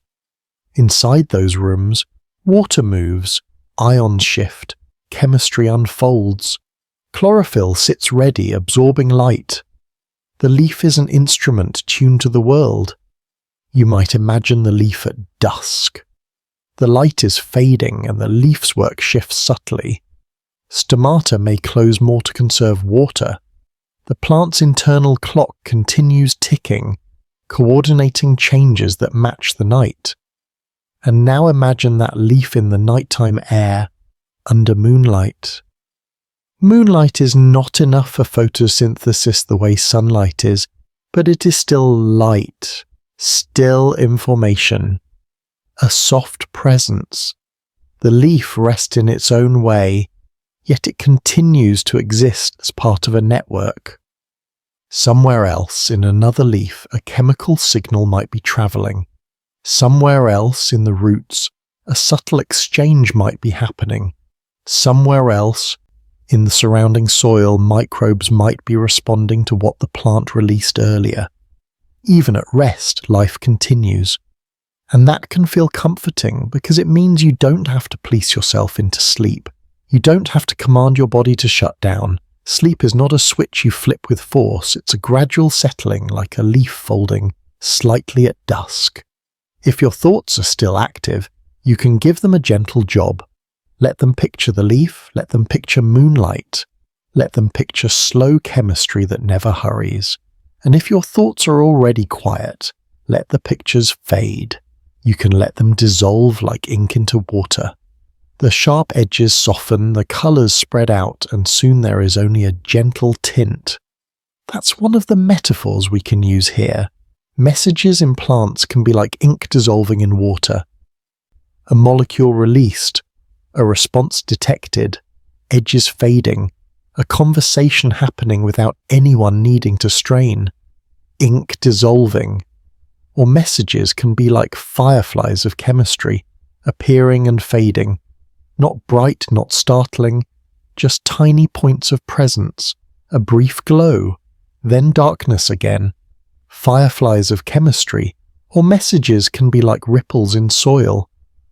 Inside those rooms, water moves, ions shift, chemistry unfolds. Chlorophyll sits ready, absorbing light. The leaf is an instrument tuned to the world. You might imagine the leaf at dusk. The light is fading and the leaf's work shifts subtly. Stomata may close more to conserve water. The plant's internal clock continues ticking, coordinating changes that match the night. And now imagine that leaf in the nighttime air, under moonlight. Moonlight is not enough for photosynthesis the way sunlight is, but it is still light, still information, a soft presence. The leaf rests in its own way, yet it continues to exist as part of a network. Somewhere else, in another leaf, a chemical signal might be travelling. Somewhere else, in the roots, a subtle exchange might be happening. Somewhere else, in the surrounding soil, microbes might be responding to what the plant released earlier. Even at rest, life continues. And that can feel comforting because it means you don't have to police yourself into sleep. You don't have to command your body to shut down. Sleep is not a switch you flip with force, it's a gradual settling like a leaf folding slightly at dusk. If your thoughts are still active, you can give them a gentle job. Let them picture the leaf, let them picture moonlight, let them picture slow chemistry that never hurries. And if your thoughts are already quiet, let the pictures fade. You can let them dissolve like ink into water. The sharp edges soften, the colours spread out, and soon there is only a gentle tint. That's one of the metaphors we can use here. Messages in plants can be like ink dissolving in water. A molecule released, a response detected, edges fading, a conversation happening without anyone needing to strain. Ink dissolving. Or messages can be like fireflies of chemistry, appearing and fading. Not bright, not startling, just tiny points of presence, a brief glow, then darkness again. Fireflies of chemistry, or messages can be like ripples in soil,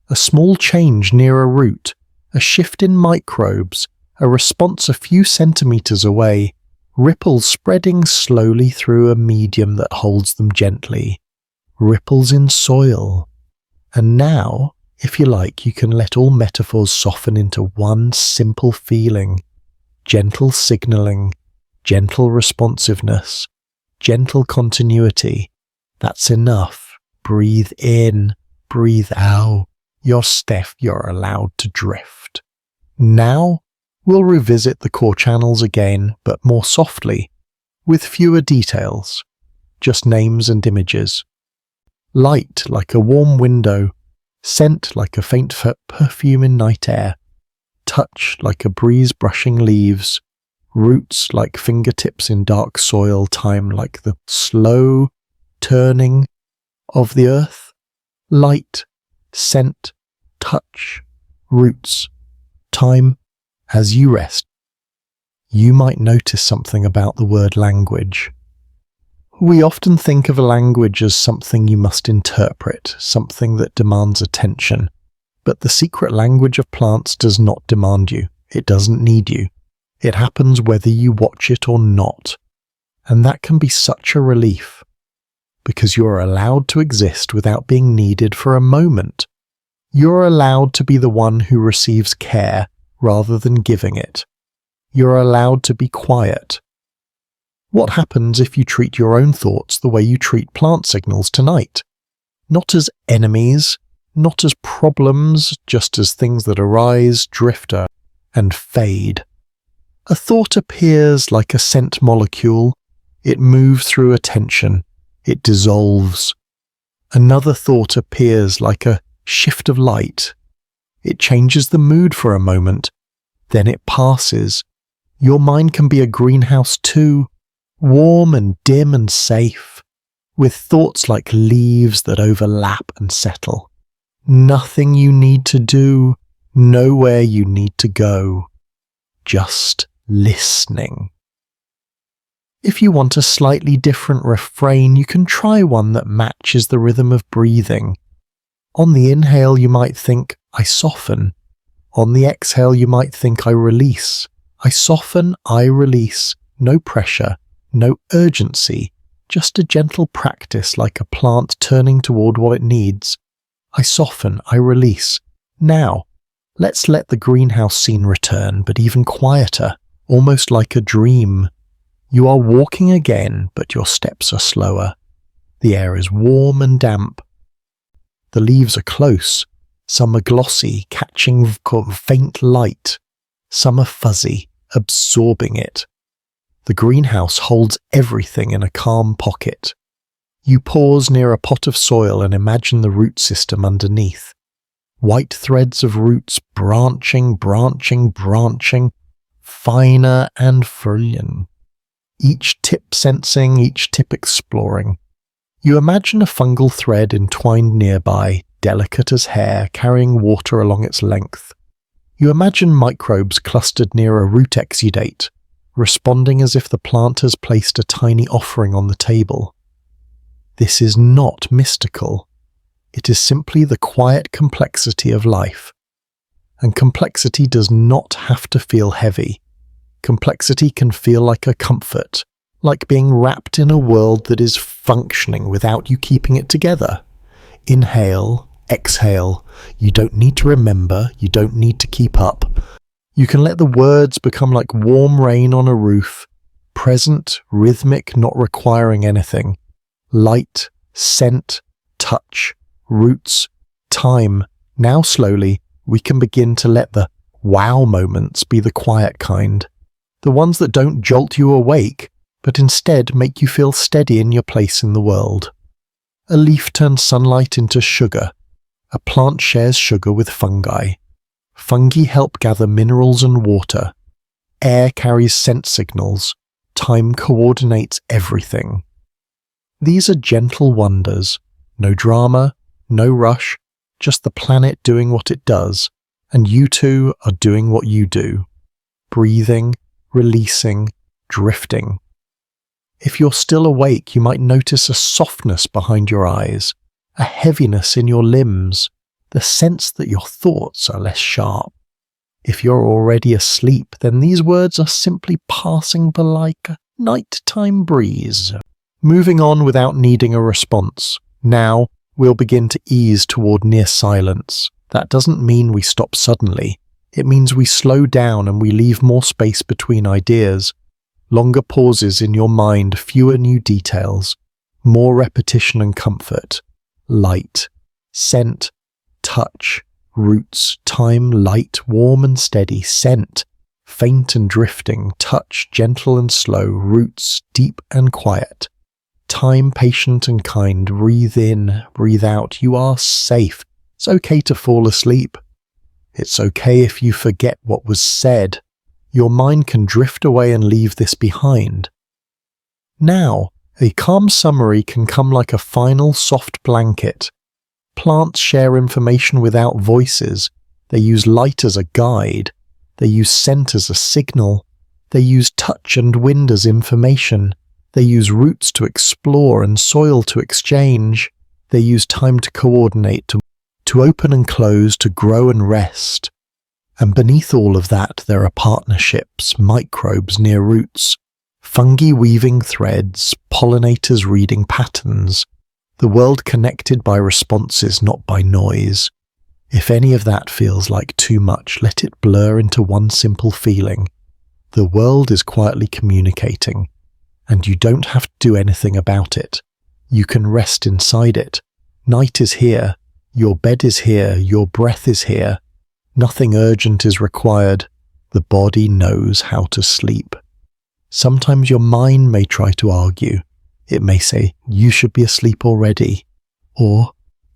a small change near a root, a shift in microbes, a response a few centimeters away, ripples spreading slowly through a medium that holds them gently. ripples in soil. And now, if you like, you can let all metaphors soften into one simple feeling. Gentle signaling, gentle responsiveness, gentle continuity. That's enough. Breathe in, breathe out. You're allowed to drift. Now, we'll revisit the core channels again, but more softly, with fewer details, just names and images. Light like a warm window, scent like a faint perfume in night air, touch like a breeze brushing leaves, roots like fingertips in dark soil, time like the slow turning of the earth. Light, scent, touch, roots, time. As you rest, you might notice something about the word language. We often think of a language as something you must interpret, something that demands attention. But the secret language of plants does not demand you. It doesn't need you. It happens whether you watch it or not. And that can be such a relief, because you're allowed to exist without being needed for a moment. You're allowed to be the one who receives care rather than giving it. You're allowed to be quiet. What happens if you treat your own thoughts the way you treat plant signals tonight? Not as enemies, not as problems, just as things that arise, drift, and fade. A thought appears like a scent molecule. It moves through attention. It dissolves. Another thought appears like a shift of light. It changes the mood for a moment. Then it passes. Your mind can be a greenhouse too, warm and dim and safe, with thoughts like leaves that overlap and settle. Nothing you need to do, nowhere you need to go. Just listening. If you want a slightly different refrain, you can try one that matches the rhythm of breathing. On the inhale, you might think, I soften. On the exhale, you might think, I release. I soften, I release. No pressure, no urgency, just a gentle practice like a plant turning toward what it needs. I soften, I release. Now, let's let the greenhouse scene return, but even quieter, almost like a dream. You are walking again, but your steps are slower. The air is warm and damp. The leaves are close. Some are glossy, catching faint light. Some are fuzzy, absorbing it. The greenhouse holds everything in a calm pocket. You pause near a pot of soil and imagine the root system underneath. White threads of roots branching, finer and furling. Each tip sensing, each tip exploring. You imagine a fungal thread entwined nearby, delicate as hair, carrying water along its length. You imagine microbes clustered near a root exudate, responding as if the plant has placed a tiny offering on the table. This is not mystical. It is simply the quiet complexity of life. And complexity does not have to feel heavy. Complexity can feel like a comfort, like being wrapped in a world that is functioning without you keeping it together. Inhale, exhale. You don't need to remember, you don't need to keep up. You can let the words become like warm rain on a roof, present, rhythmic, not requiring anything. Light, scent, touch, roots, time. Now slowly, we can begin to let the wow moments be the quiet kind. The ones that don't jolt you awake, but instead make you feel steady in your place in the world. A leaf turns sunlight into sugar. A plant shares sugar with fungi. Fungi help gather minerals and water. Air carries scent signals. Time coordinates everything. These are gentle wonders. No drama, no rush, just the planet doing what it does, and you two are doing what you do. Breathing, releasing, drifting. If you're still awake, you might notice a softness behind your eyes, a heaviness in your limbs, the sense that your thoughts are less sharp. If you're already asleep, then these words are simply passing by like a nighttime breeze, moving on without needing a response. Now, we'll begin to ease toward near silence. That doesn't mean we stop suddenly. It means we slow down and we leave more space between ideas. Longer pauses in your mind, fewer new details, more repetition and comfort. Light, scent, touch, roots, time, light, warm and steady, scent, faint and drifting, touch, gentle and slow, roots, deep and quiet. Time, patient and kind, breathe in, breathe out. You are safe. It's okay to fall asleep. It's okay if you forget what was said. Your mind can drift away and leave this behind. Now, a calm summary can come like a final soft blanket. Plants share information without voices. They use light as a guide. They use scent as a signal. They use touch and wind as information. They use roots to explore and soil to exchange. They use time to coordinate, to open and close, to grow and rest. And beneath all of that, there are partnerships, microbes near roots, fungi weaving threads, pollinators reading patterns, the world connected by responses, not by noise. If any of that feels like too much, let it blur into one simple feeling. The world is quietly communicating, and you don't have to do anything about it. You can rest inside it. Night is here. Your bed is here. Your breath is here. Nothing urgent is required. The body knows how to sleep. Sometimes your mind may try to argue. It may say, you should be asleep already. Or,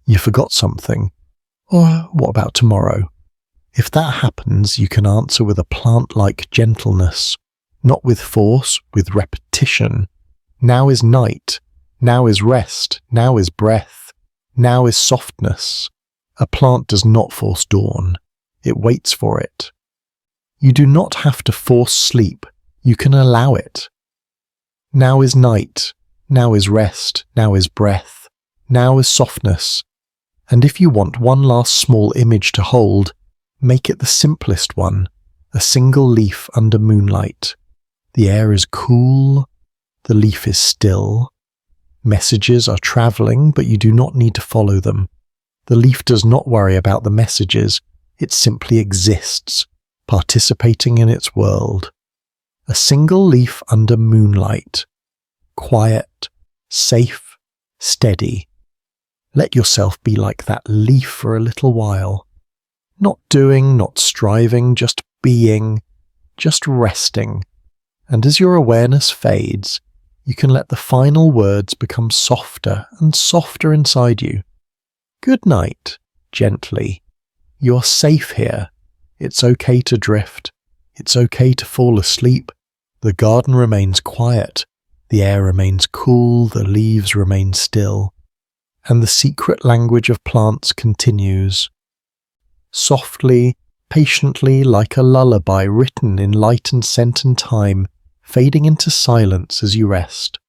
you forgot something. Or, what about tomorrow? If that happens, you can answer with a plant-like gentleness, not with force, with repetition. Now is night. Now is rest. Now is breath. Now is softness. A plant does not force dawn. It waits for it. You do not have to force sleep. You can allow it. Now is night. Now is rest. Now is breath. Now is softness. And if you want one last small image to hold, make it the simplest one, a single leaf under moonlight. The air is cool. The leaf is still. Messages are traveling, but you do not need to follow them. The leaf does not worry about the messages. It simply exists, participating in its world. A single leaf under moonlight. Quiet, safe, steady. Let yourself be like that leaf for a little while. Not doing, not striving, just being, just resting. And as your awareness fades, you can let the final words become softer and softer inside you. Good night, gently. You're safe here. It's okay to drift. It's okay to fall asleep. The garden remains quiet. The air remains cool. The leaves remain still. And the secret language of plants continues. Softly, patiently, like a lullaby written in light and scent and time, fading into silence as you rest.